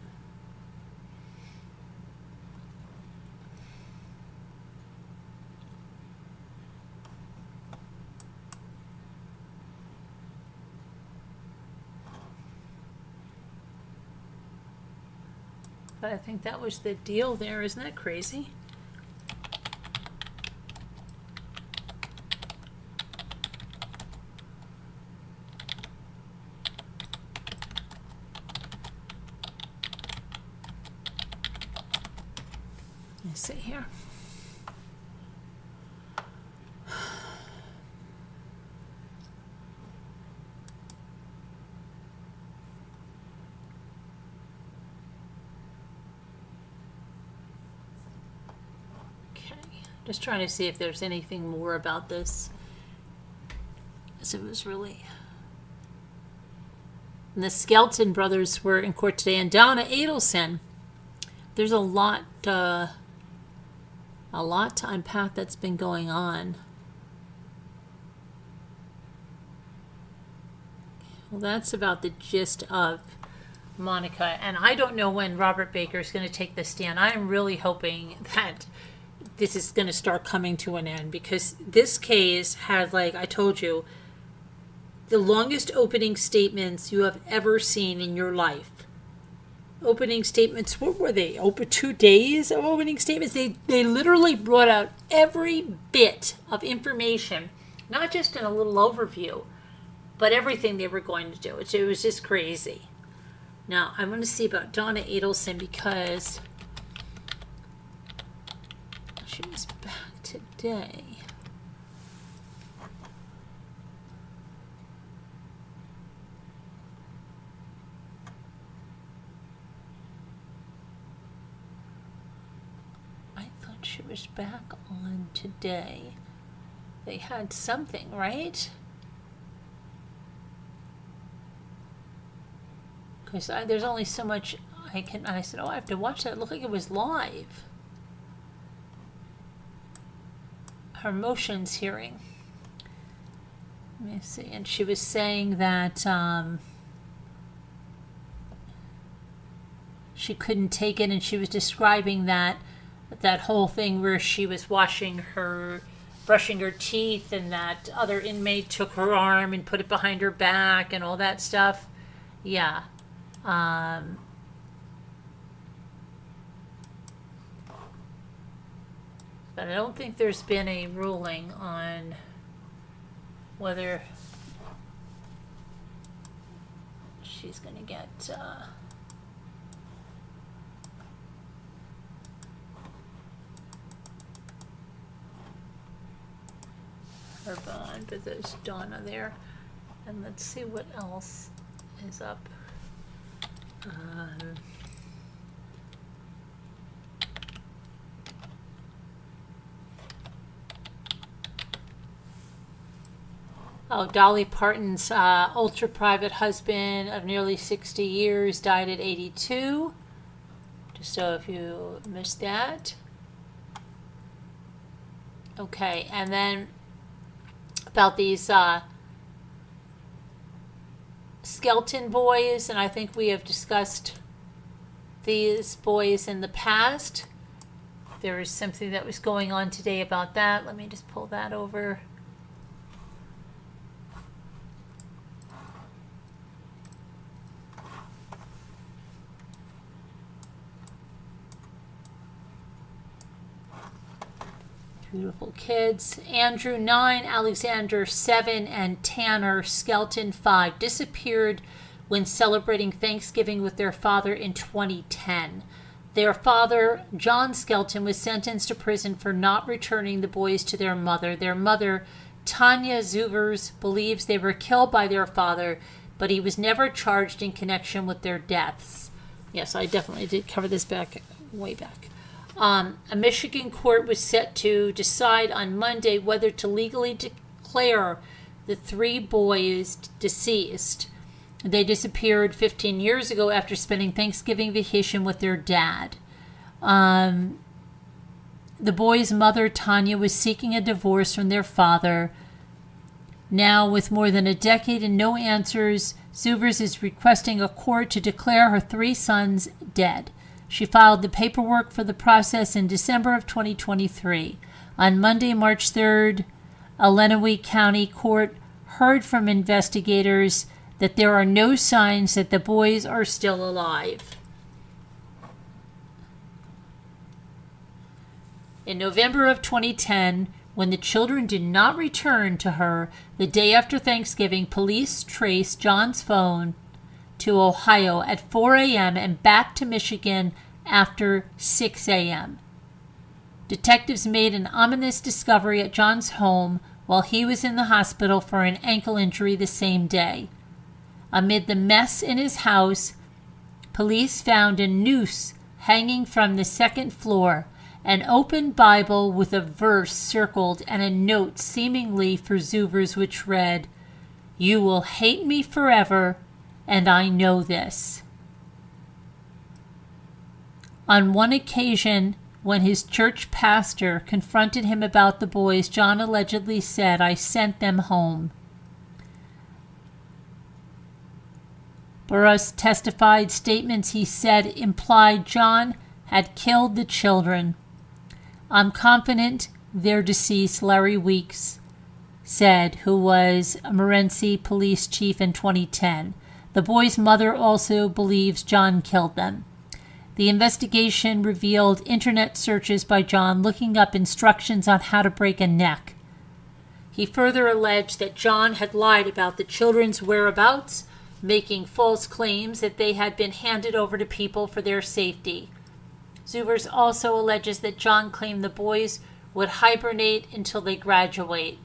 But I think that was the deal there. Isn't that crazy? Let's see here. Just trying to see if there's anything more about this. As it was really... And the Skelton brothers were in court today. And Donna Adelson. There's a lot to unpack that's been going on. Well, that's about the gist of Monica. And I don't know when Robert Baker is going to take the stand. I am really hoping that this is going to start coming to an end, because this case had, like I told you, the longest opening statements you have ever seen in your life. Opening statements, what were they? Over 2 days of opening statements? They literally brought out every bit of information, not just in a little overview, but everything they were going to do. It was just crazy. Now, I want to see about Donna Adelson, because she was back today. I thought she was back on today. They had something, right? Because there's only so much I can... I said, I have to watch that. It looked like it was live. Her motions hearing. Let me see. And she was saying that she couldn't take it, and she was describing that whole thing where she was brushing her teeth, and that other inmate took her arm and put it behind her back and all that stuff. Yeah. But I don't think there's been a ruling on whether she's going to get her bond. But there's Donna there. And let's see what else is up. Dolly Parton's ultra-private husband of nearly 60 years died at 82. Just so if you missed that. Okay, and then about these Skelton boys, and I think we have discussed these boys in the past. There is something that was going on today about that. Let me just pull that over. Beautiful kids. Andrew 9, Alexander 7, and Tanner Skelton 5 disappeared when celebrating Thanksgiving with their father in 2010. Their father, John Skelton, was sentenced to prison for not returning the boys to their mother. Their mother, Tanya Zuvers, believes they were killed by their father, but he was never charged in connection with their deaths. Yes, I definitely did cover this way back. A Michigan court was set to decide on Monday whether to legally declare the 3 boys deceased. They disappeared 15 years ago after spending Thanksgiving vacation with their dad. The boys' mother, Tanya, was seeking a divorce from their father. Now, with more than a decade and no answers, Zuvers is requesting a court to declare her 3 sons dead. She filed the paperwork for the process in December of 2023. On Monday, March 3rd, a Lenawee County court heard from investigators that there are no signs that the boys are still alive. In November of 2010, when the children did not return to her the day after Thanksgiving, police traced John's phone to Ohio at 4 a.m. and back to Michigan after 6 a.m. Detectives made an ominous discovery at John's home while he was in the hospital for an ankle injury the same day. Amid the mess in his house, police found a noose hanging from the second floor, an open Bible with a verse circled, and a note seemingly for Zuvers which read, "You will hate me forever, and I know this." On one occasion, when his church pastor confronted him about the boys, John allegedly said, "I sent them home." Burroughs testified statements he said implied John had killed the children. "I'm confident they're deceased," Larry Weeks said, who was a Morenci police chief in 2010. The boys' mother also believes John killed them. The investigation revealed internet searches by John looking up instructions on how to break a neck. He further alleged that John had lied about the children's whereabouts, making false claims that they had been handed over to people for their safety. Zuvers also alleges that John claimed the boys would hibernate until they graduate,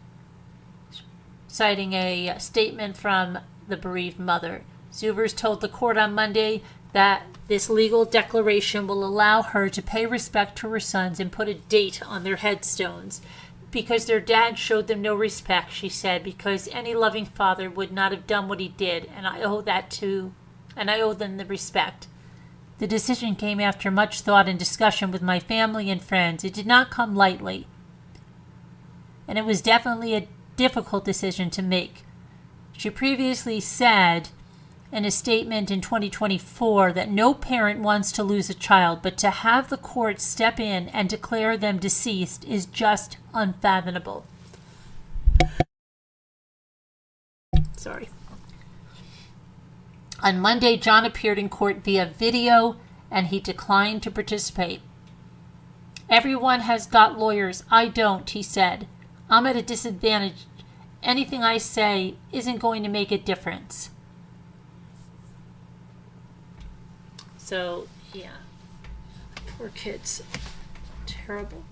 citing a statement from the bereaved mother. Zuvers told the court on Monday that this legal declaration will allow her to pay respect to her sons and put a date on their headstones. Because their dad showed them no respect, she said, because any loving father would not have done what he did, and I owe them the respect. The decision came after much thought and discussion with my family and friends. It did not come lightly, and it was definitely a difficult decision to make. She previously said in a statement in 2024 that no parent wants to lose a child, but to have the court step in and declare them deceased is just unfathomable. Sorry. On Monday, John appeared in court via video, and he declined to participate. "Everyone has got lawyers. I don't," he said. "I'm at a disadvantage. Anything I say isn't going to make a difference." So, yeah. Poor kids. Terrible.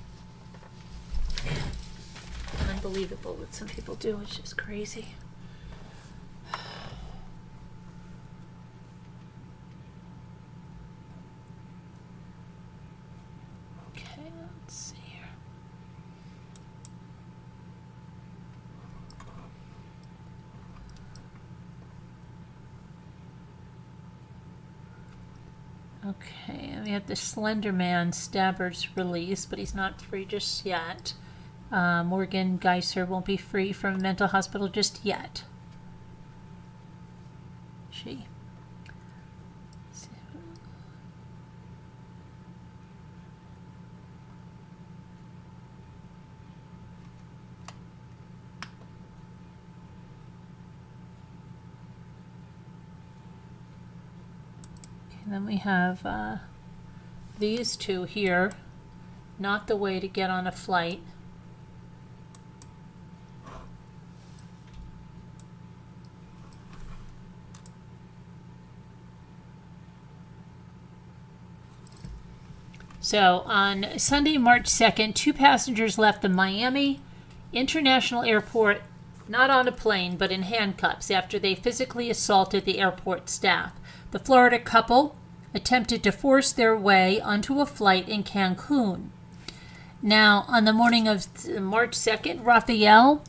Unbelievable what some people do. It's just crazy. Okay, let's see here. Okay, and we have the Slender Man Stabber's release, but he's not free just yet. Morgan Geiser won't be free from a mental hospital just yet. She. Then we have these two here, not the way to get on a flight. So on Sunday, March 2nd, 2 passengers left the Miami International Airport, not on a plane, but in handcuffs after they physically assaulted the airport staff. The Florida couple attempted to force their way onto a flight in Cancun. Now, on the morning of March 2nd, Rafael,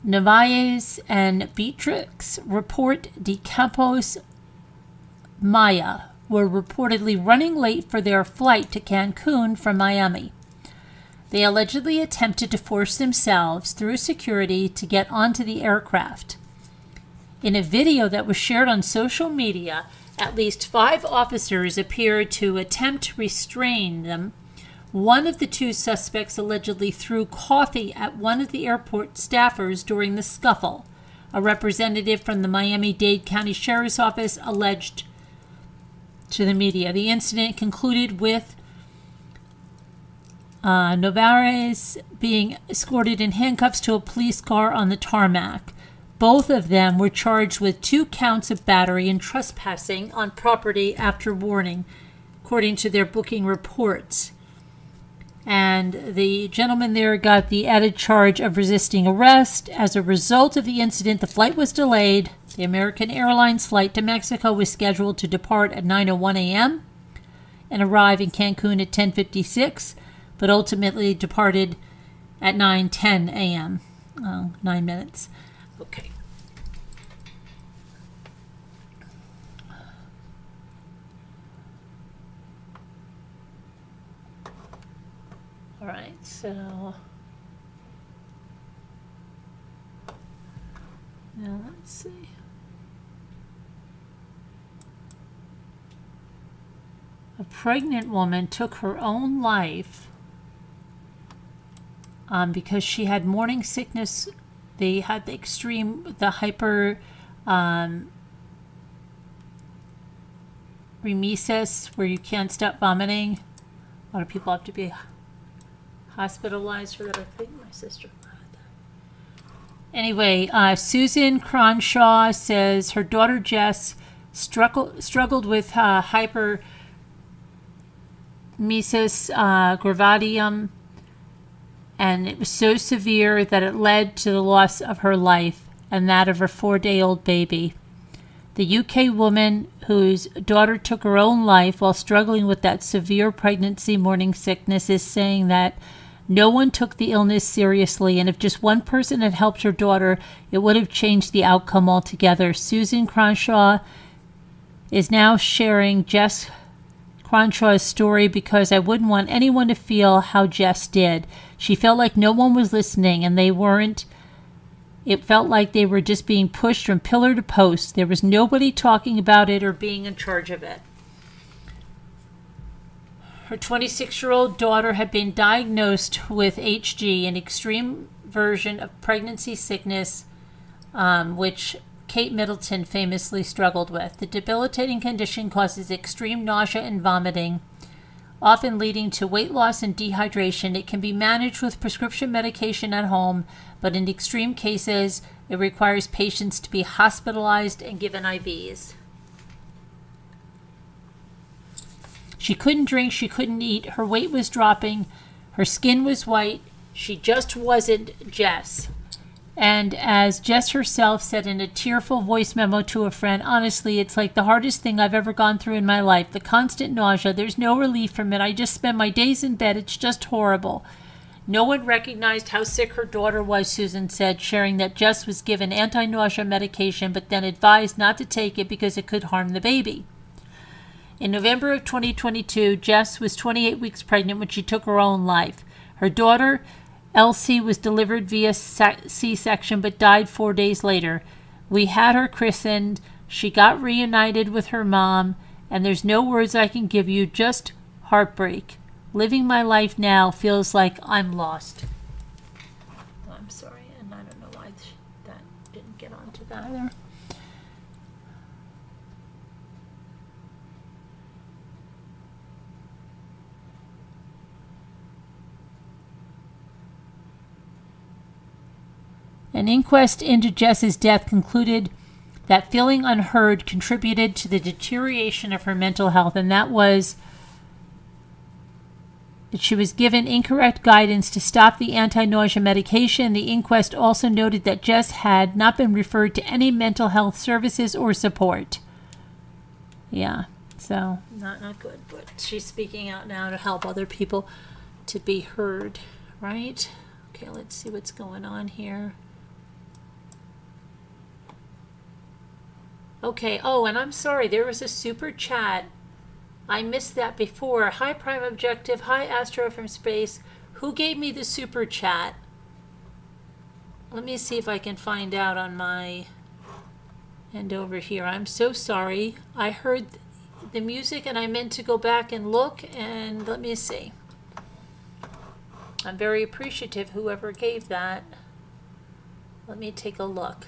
Narvaez, and Beatrix Report de Campos Maya were reportedly running late for their flight to Cancun from Miami. They allegedly attempted to force themselves through security to get onto the aircraft. In a video that was shared on social media, at least 5 officers appeared to attempt to restrain them. One of the 2 suspects allegedly threw coffee at one of the airport staffers during the scuffle. A representative from the Miami-Dade County Sheriff's Office alleged to the media. The incident concluded with Novares being escorted in handcuffs to a police car on the tarmac. Both of them were charged with 2 counts of battery and trespassing on property after warning, according to their booking reports. And the gentleman there got the added charge of resisting arrest. As a result of the incident, the flight was delayed. The American Airlines flight to Mexico was scheduled to depart at 9:01 a.m. and arrive in Cancun at 10:56, but ultimately departed at 9:10 a.m. 9 minutes. Okay. All right, so now let's see. A pregnant woman took her own life because she had morning sickness. They had the hyper remesis, where you can't stop vomiting. A lot of people have to be hospitalized for that. I think my sister had that. Anyway, Susan Cronshaw says her daughter Jess struggled with hypermesis gravidium, and it was so severe that it led to the loss of her life and that of her 4-day-old baby. The UK woman whose daughter took her own life while struggling with that severe pregnancy morning sickness is saying that no one took the illness seriously, and if just one person had helped her daughter, it would have changed the outcome altogether. Susan Cronshaw is now sharing Jess Cronshaw's story because I wouldn't want anyone to feel how Jess did. She felt like no one was listening, and they weren't. It felt like they were just being pushed from pillar to post. There was nobody talking about it or being in charge of it. Her 26-year-old daughter had been diagnosed with HG, an extreme version of pregnancy sickness, which Kate Middleton famously struggled with. The debilitating condition causes extreme nausea and vomiting, often leading to weight loss and dehydration. It can be managed with prescription medication at home, but in extreme cases, it requires patients to be hospitalized and given IVs. She couldn't drink, she couldn't eat, her weight was dropping, her skin was white, she just wasn't Jess. And as Jess herself said in a tearful voice memo to a friend, honestly, it's like the hardest thing I've ever gone through in my life. The constant nausea, there's no relief from it. I just spend my days in bed. It's just horrible. No one recognized how sick her daughter was, Susan said, sharing that Jess was given anti-nausea medication, but then advised not to take it because it could harm the baby. In November of 2022, Jess was 28 weeks pregnant when she took her own life. Her daughter, Elsie, was delivered via C-section but died 4 days later. We had her christened. She got reunited with her mom, and there's no words I can give you, just heartbreak. Living my life now feels like I'm lost. I'm sorry, and I don't know why that didn't get onto that either. An inquest into Jess's death concluded that feeling unheard contributed to the deterioration of her mental health, and that was that she was given incorrect guidance to stop the anti-nausea medication. The inquest also noted that Jess had not been referred to any mental health services or support. Yeah, so not good, but she's speaking out now to help other people to be heard, right? Okay, let's see what's going on here. Okay, oh, and I'm sorry, there was a super chat. I missed that before. Hi, Prime Objective. Hi, Astro from Space. Who gave me the super chat? Let me see if I can find out on my end over here. I'm so sorry. I heard the music and I meant to go back and look, and let me see. I'm very appreciative whoever gave that. Let me take a look.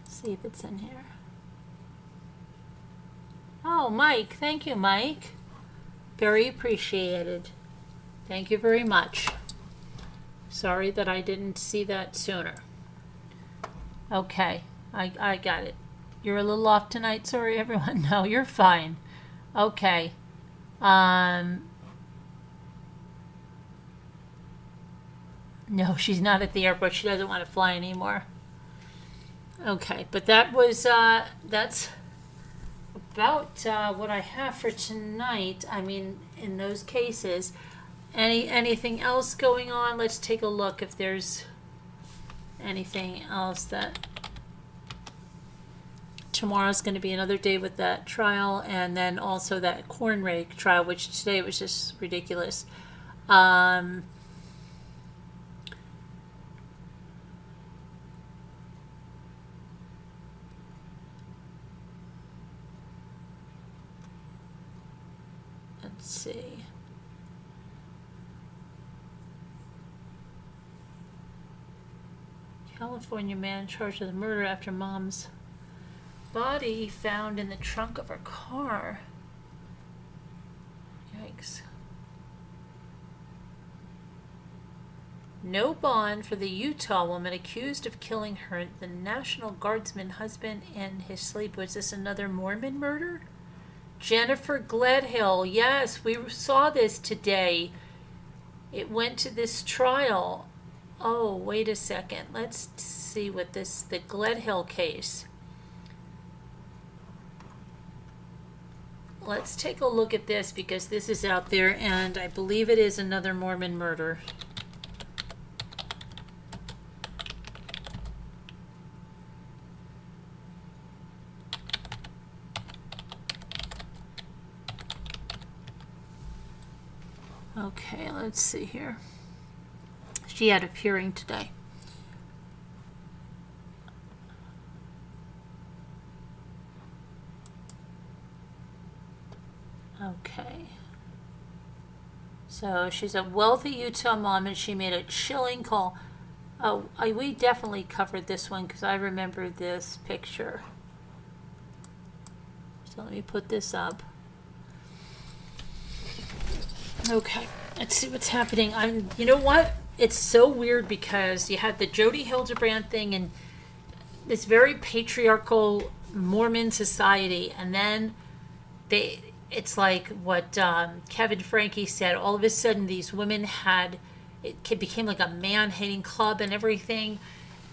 See if it's in here. Oh, Mike. Thank you, Mike. Very appreciated. Thank you very much. Sorry that I didn't see that sooner. Okay, I got it. You're a little off tonight. Sorry, everyone. No, you're fine. Okay. No, she's not at the airport. She doesn't want to fly anymore. Okay, but that was that's about what I have for tonight. I mean, in those cases, anything else going on? Let's take a look if there's anything else. That tomorrow's going to be another day with that trial, and then also that corn rake trial, which today was just ridiculous. Let's see. California man charged with murder after mom's body found in the trunk of her car. Yikes. No bond for the Utah woman accused of killing the National Guardsman husband in his sleep. Was this another Mormon murder? Jennifer Gledhill. Yes, we saw this today. It went to this trial. Oh, wait a second. Let's see what the Gledhill case. Let's take a look at this because this is out there, and I believe it is another Mormon murder. Okay, let's see here. She had a hearing today. Okay. So she's a wealthy Utah mom, and she made a chilling call. Oh, we definitely covered this one because I remember this picture. So let me put this up. Okay, let's see what's happening. You know what? It's so weird because you had the Jody Hildebrand thing and this very patriarchal Mormon society, and then it's like what Kevin Franke said. All of a sudden, these women it became like a man-hating club and everything.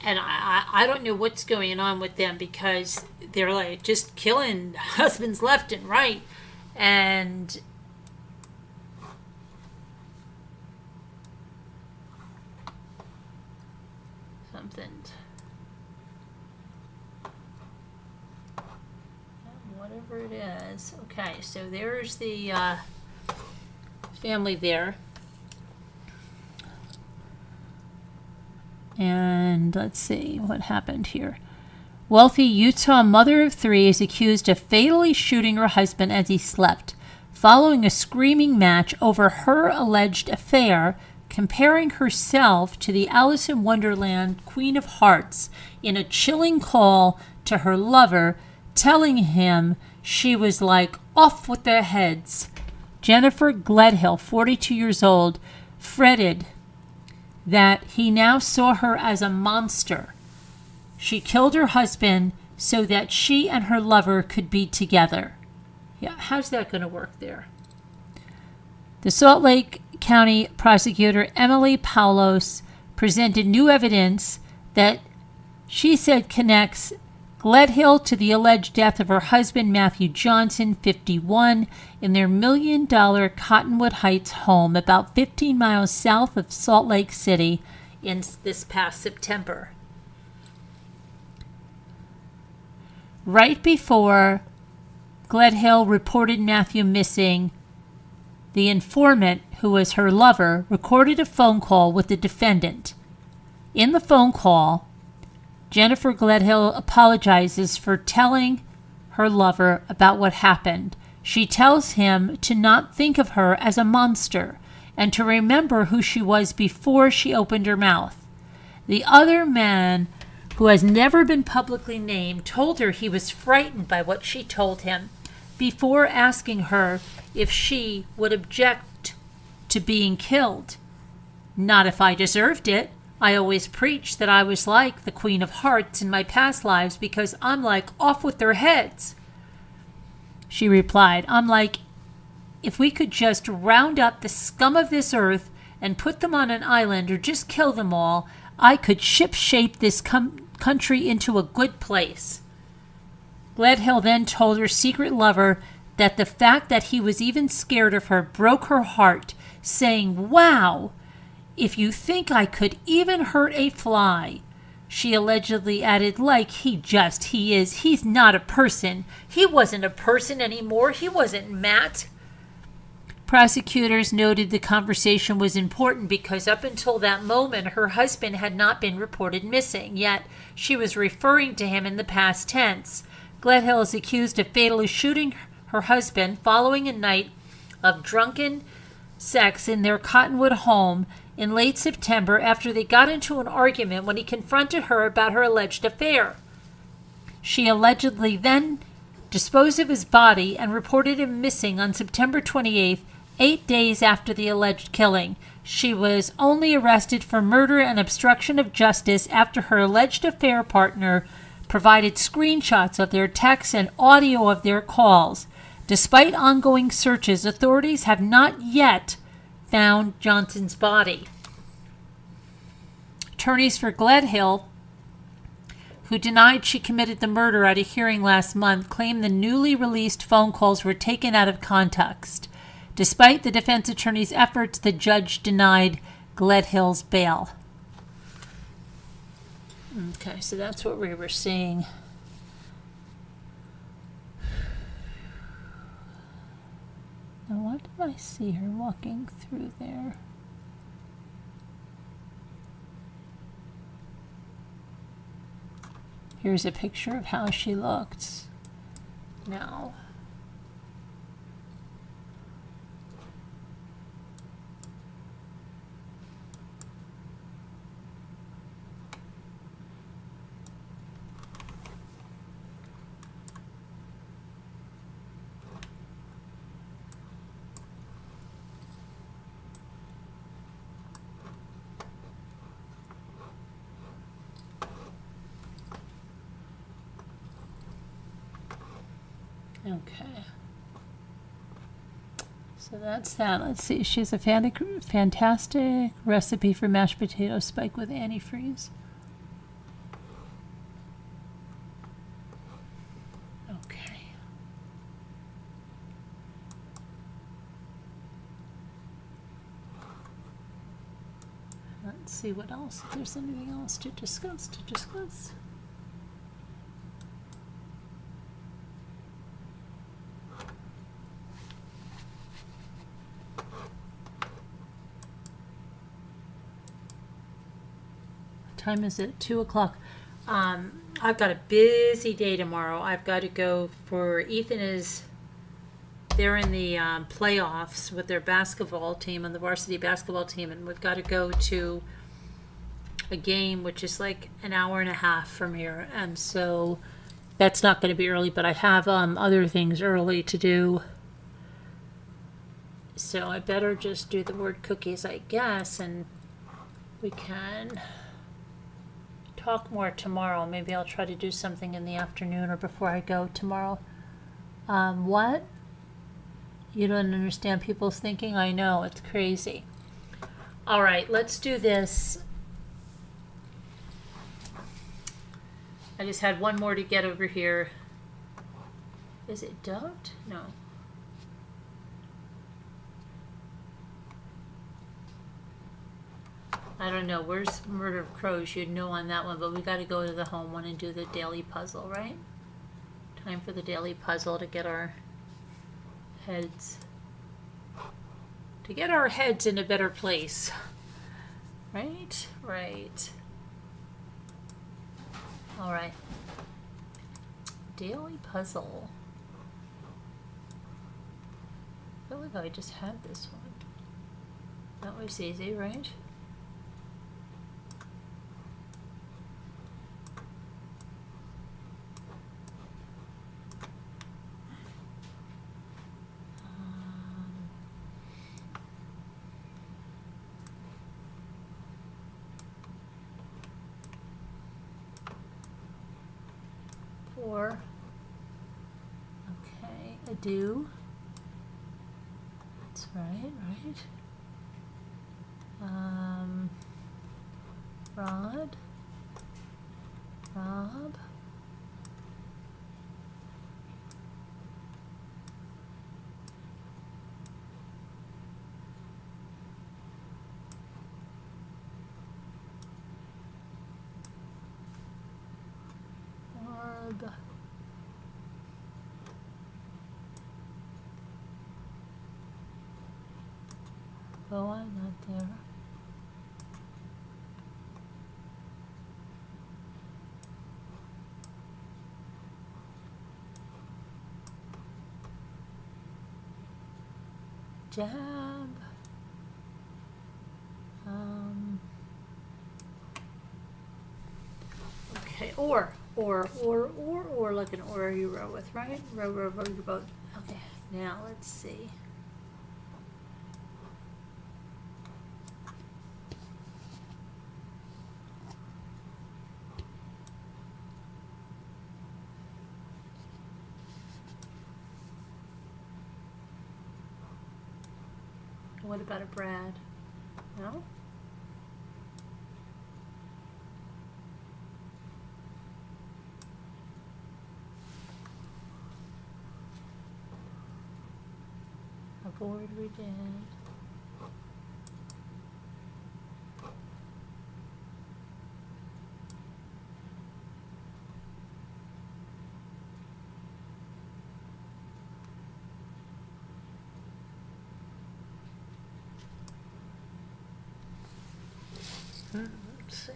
And I don't know what's going on with them because they're like just killing husbands left and right, and whatever it is. Okay, so there's the family there, and let's see what happened here. Wealthy Utah mother of three is accused of fatally shooting her husband as he slept, following a screaming match over her alleged affair, comparing herself to the Alice in Wonderland Queen of Hearts in a chilling call to her lover, telling him she was like off with their heads. Jennifer Gledhill, 42 years old, fretted that he now saw her as a monster. She killed her husband so that she and her lover could be together. Yeah, how's that going to work there? The Salt Lake County prosecutor Emily Paulos presented new evidence that she said connects Gledhill to the alleged death of her husband Matthew Johnson, 51, in their $1 million Cottonwood Heights home about 15 miles south of Salt Lake City in this past September. Right before Gledhill reported Matthew missing, the informant, who was her lover, recorded a phone call with the defendant. In the phone call, Jennifer Gledhill apologizes for telling her lover about what happened. She tells him to not think of her as a monster and to remember who she was before she opened her mouth. The other man, who has never been publicly named, told her he was frightened by what she told him before asking her if she would object to being killed. Not if I deserved it. I always preached that I was like the Queen of Hearts in my past lives because I'm like, off with their heads. She replied, I'm like, if we could just round up the scum of this earth and put them on an island or just kill them all, I could ship-shape this country into a good place. Gledhill then told her secret lover that the fact that he was even scared of her broke her heart, saying, wow, if you think I could even hurt a fly. She allegedly added, like he is. He's not a person. He wasn't a person anymore. He wasn't Matt. Prosecutors noted the conversation was important because up until that moment, her husband had not been reported missing, yet she was referring to him in the past tense. Gledhill is accused of fatally shooting her husband following a night of drunken sex in their Cottonwood home in late September after they got into an argument when he confronted her about her alleged affair. She allegedly then disposed of his body and reported him missing on September 28th, 8 days after the alleged killing. She was only arrested for murder and obstruction of justice after her alleged affair partner provided screenshots of their texts and audio of their calls. Despite ongoing searches, authorities have not yet found Johnson's body. Attorneys for Gledhill, who denied she committed the murder at a hearing last month, claimed the newly released phone calls were taken out of context. Despite the defense attorney's efforts, the judge denied Gledhill's bail. Okay, so that's what we were seeing. Now, why did I see her walking through there? Here's a picture of how she looked. Now, okay. So that's that. Let's see. She has a fantastic recipe for mashed potato spiked with antifreeze. Okay. Let's see what else. If there's anything else to discuss. Time is it? 2 o'clock. I've got a busy day tomorrow. I've got to go for they're in the playoffs with their basketball team and the varsity basketball team, and we've got to go to a game which is like an hour and a half from here, and so that's not going to be early, but I have other things early to do, so I better just do the word cookies, I guess, and we can talk more tomorrow. Maybe I'll try to do something in the afternoon or before I go tomorrow. What? You don't understand people's thinking? I know, it's crazy. All right, let's do this. I just had one more to get over here. Is it dubbed? No. I don't know. Where's Murder of Crows? You'd know on that one, but we got to go to the home one and do the daily puzzle, right? Time for the daily puzzle to get our heads in a better place. Right? Right. All right. Daily puzzle. I feel like I just had this one. That was easy, right? Four. Okay, a do. That's right, right. Rod. Rob. Orb. Oh, I'm not there. Jab. Okay, or, like an or you row with, right? Row, you both. Okay, now let's see. What about a Brad? No? A board we did. Let's see.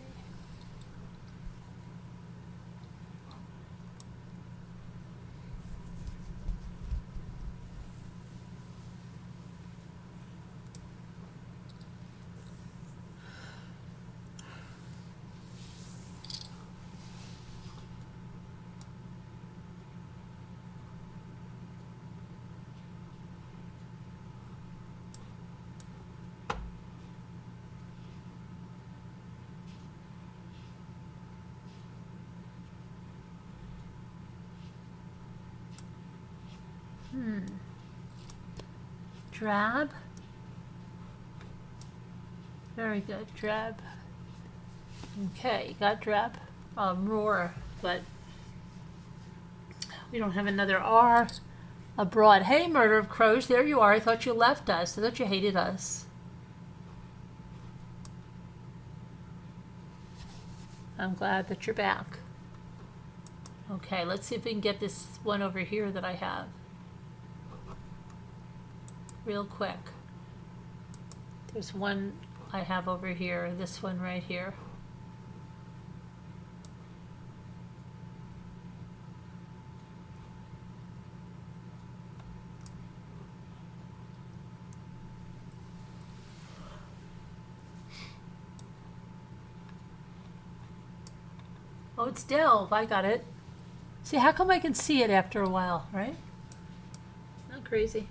Drab. Very good, drab. Okay, got drab. Roar, but we don't have another R. Abroad. Hey, murder of crows, there you are. I thought you left us. I thought you hated us. I'm glad that you're back. Okay, let's see if we can get this one over here that I have. Real quick. There's one I have over here, this one right here. Oh, it's delve. I got it. See, how come I can see it after a while, right? Not crazy.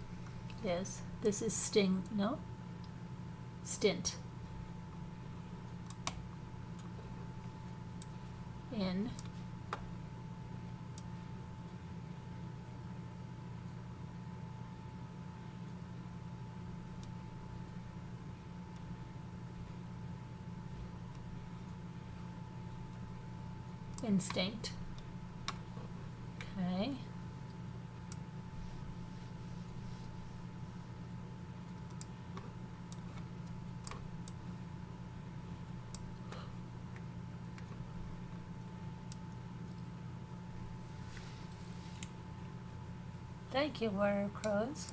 Yes. This is sting. No? Stint. In. Instinct. Okay. Thank you, Warrior Crows.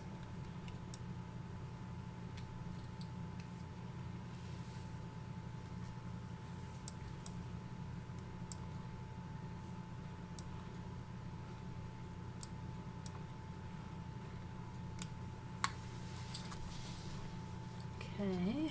Okay.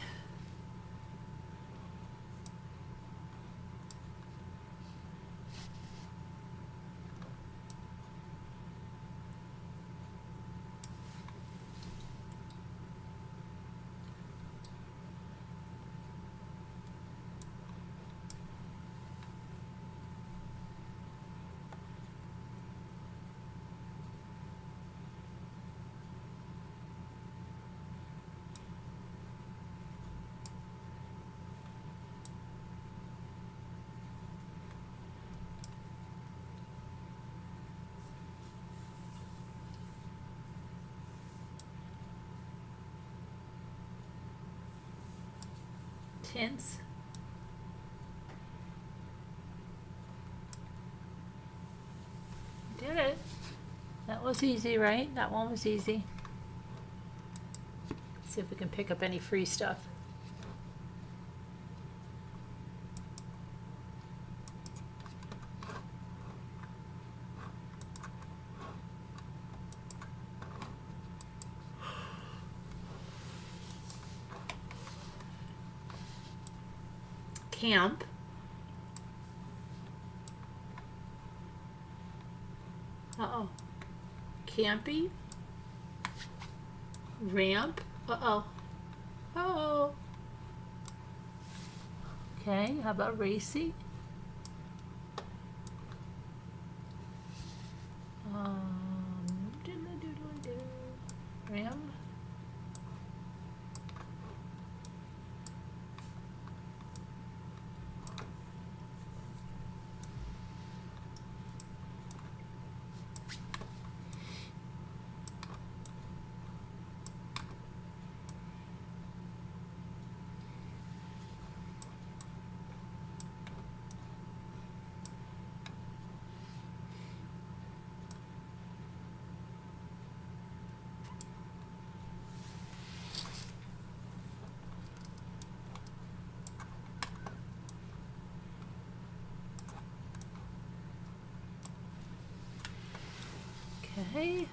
Tints. Did it. That was easy, right? That one was easy. See if we can pick up any free stuff. Camp. Uh-oh. Campy. Ramp. Uh-oh. Uh-oh. Okay, how about racy? Ram. Okay.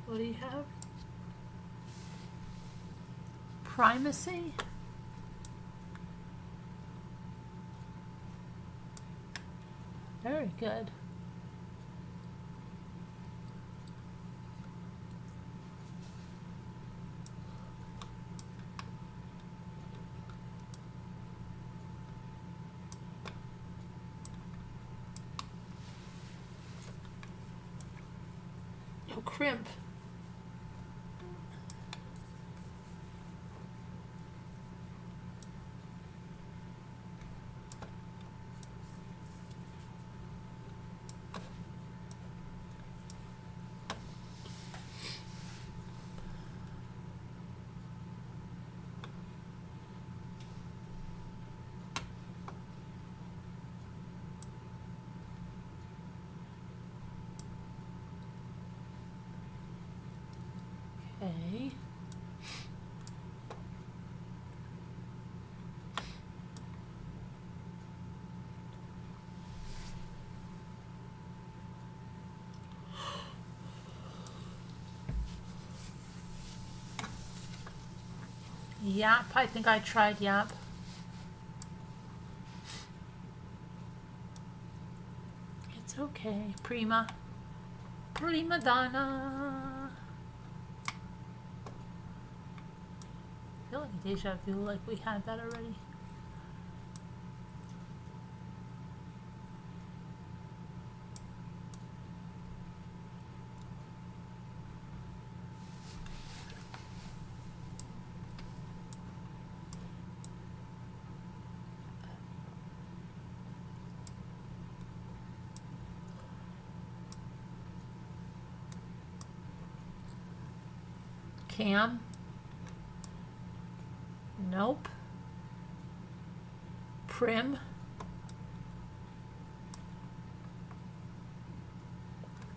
What do you have? Primacy. Very good. Oh, crimp. Okay. Yap, I think I tried Yap. It's okay. Prima donna. I feel like deja vu, like we had that already. Cam. Nope. Prim.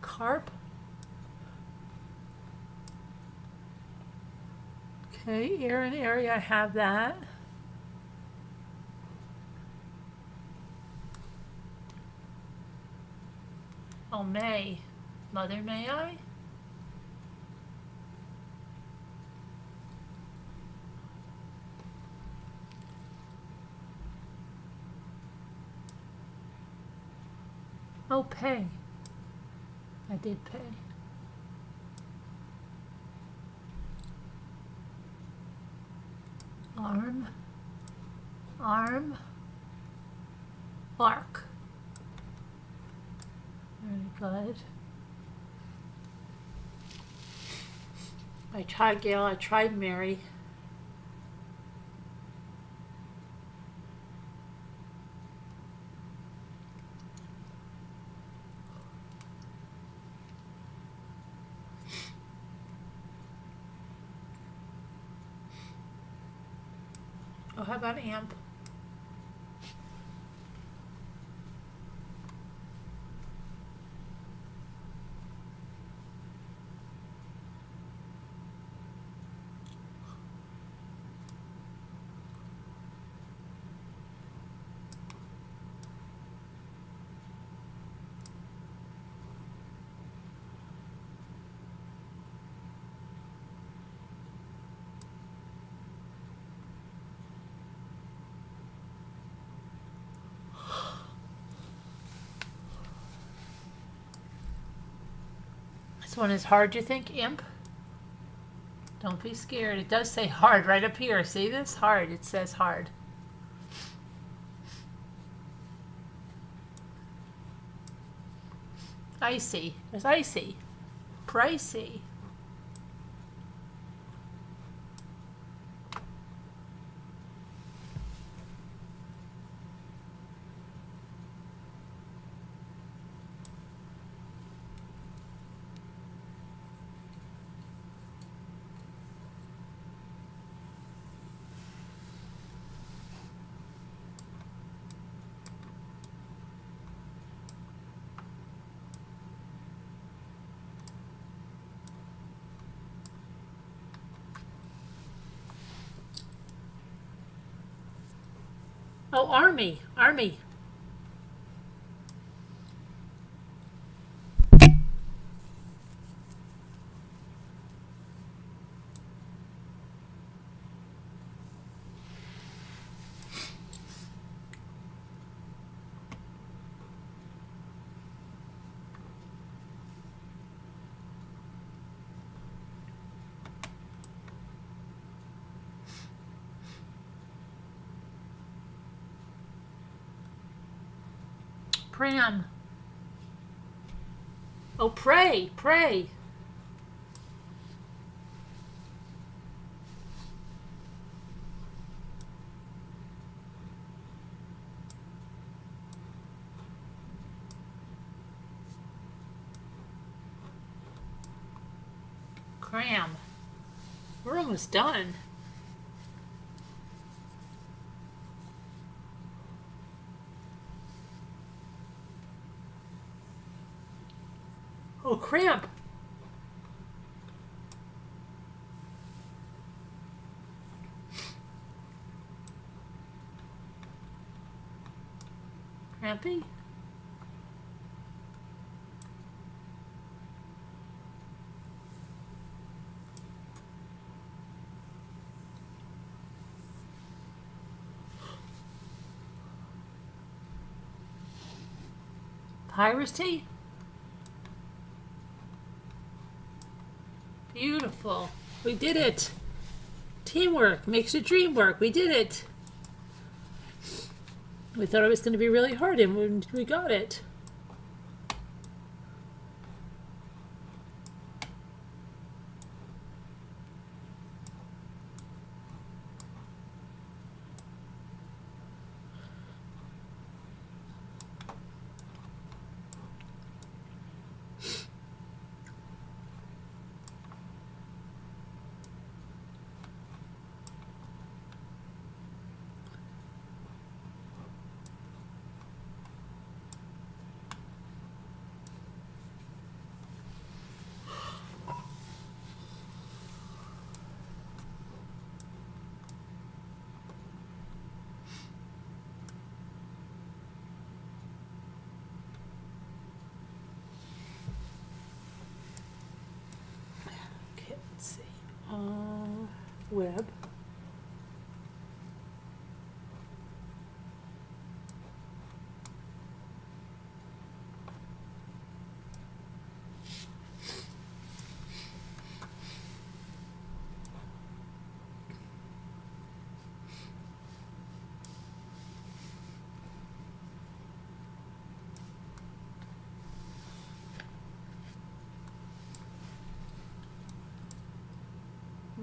Carp. Okay, air and area, I have that. Oh, may. Mother, may I? Oh, pay. I did pay. Arm. Arm. Arc. Very good. I tried Gail, I tried Mary. Oh, how about amp? This one is hard, you think, imp? Don't be scared. It does say hard right up here. See this? Hard. It says hard. Icy. There's icy. Pricey. Oh, army. Army. Pram. Oh, pray, pray. Cram. We're almost done. Oh, cramp. Crampy? Piracy? Beautiful. We did it. Teamwork makes the dream work. We did it. We thought it was going to be really hard, and we got it.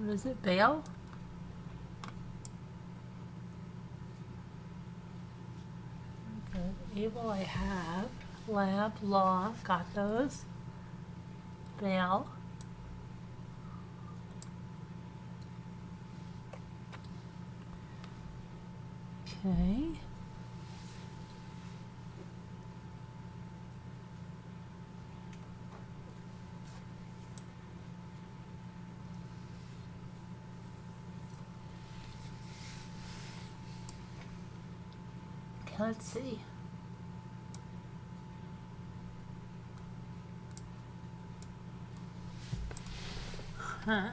What is it? Bail? Okay. Able I have. Lab, law, got those. Bail. Okay. Let's see. Huh.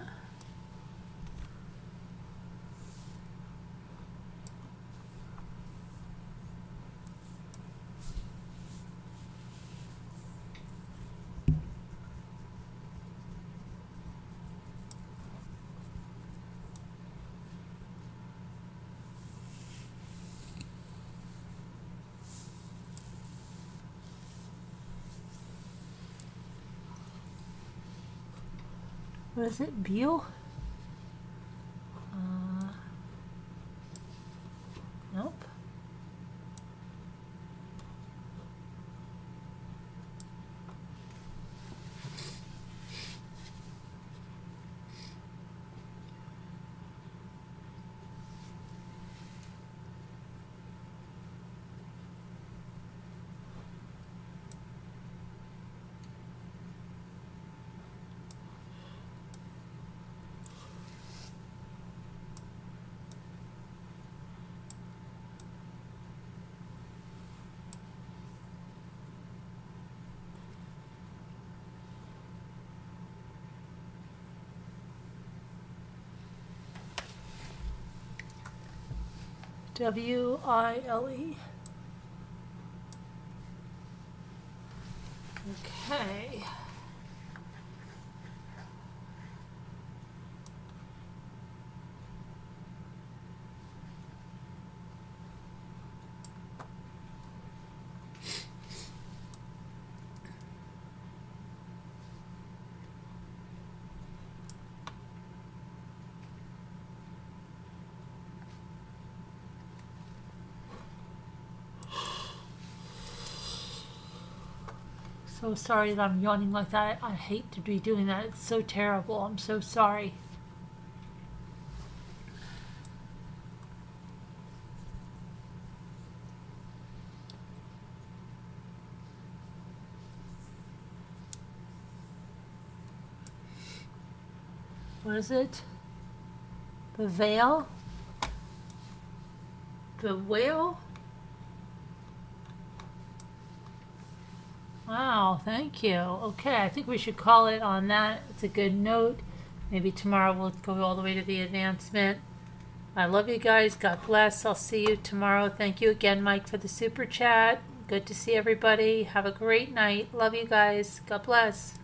What is it? Beal? Nope. W-I-L-E. Okay. So sorry that I'm yawning like that. I hate to be doing that. It's so terrible. I'm so sorry. What is it? The veil? The whale? Wow, thank you. Okay, I think we should call it on that. It's a good note. Maybe tomorrow we'll go all the way to the announcement. I love you guys. God bless. I'll see you tomorrow. Thank you again, Mike, for the super chat. Good to see everybody. Have a great night. Love you guys. God bless.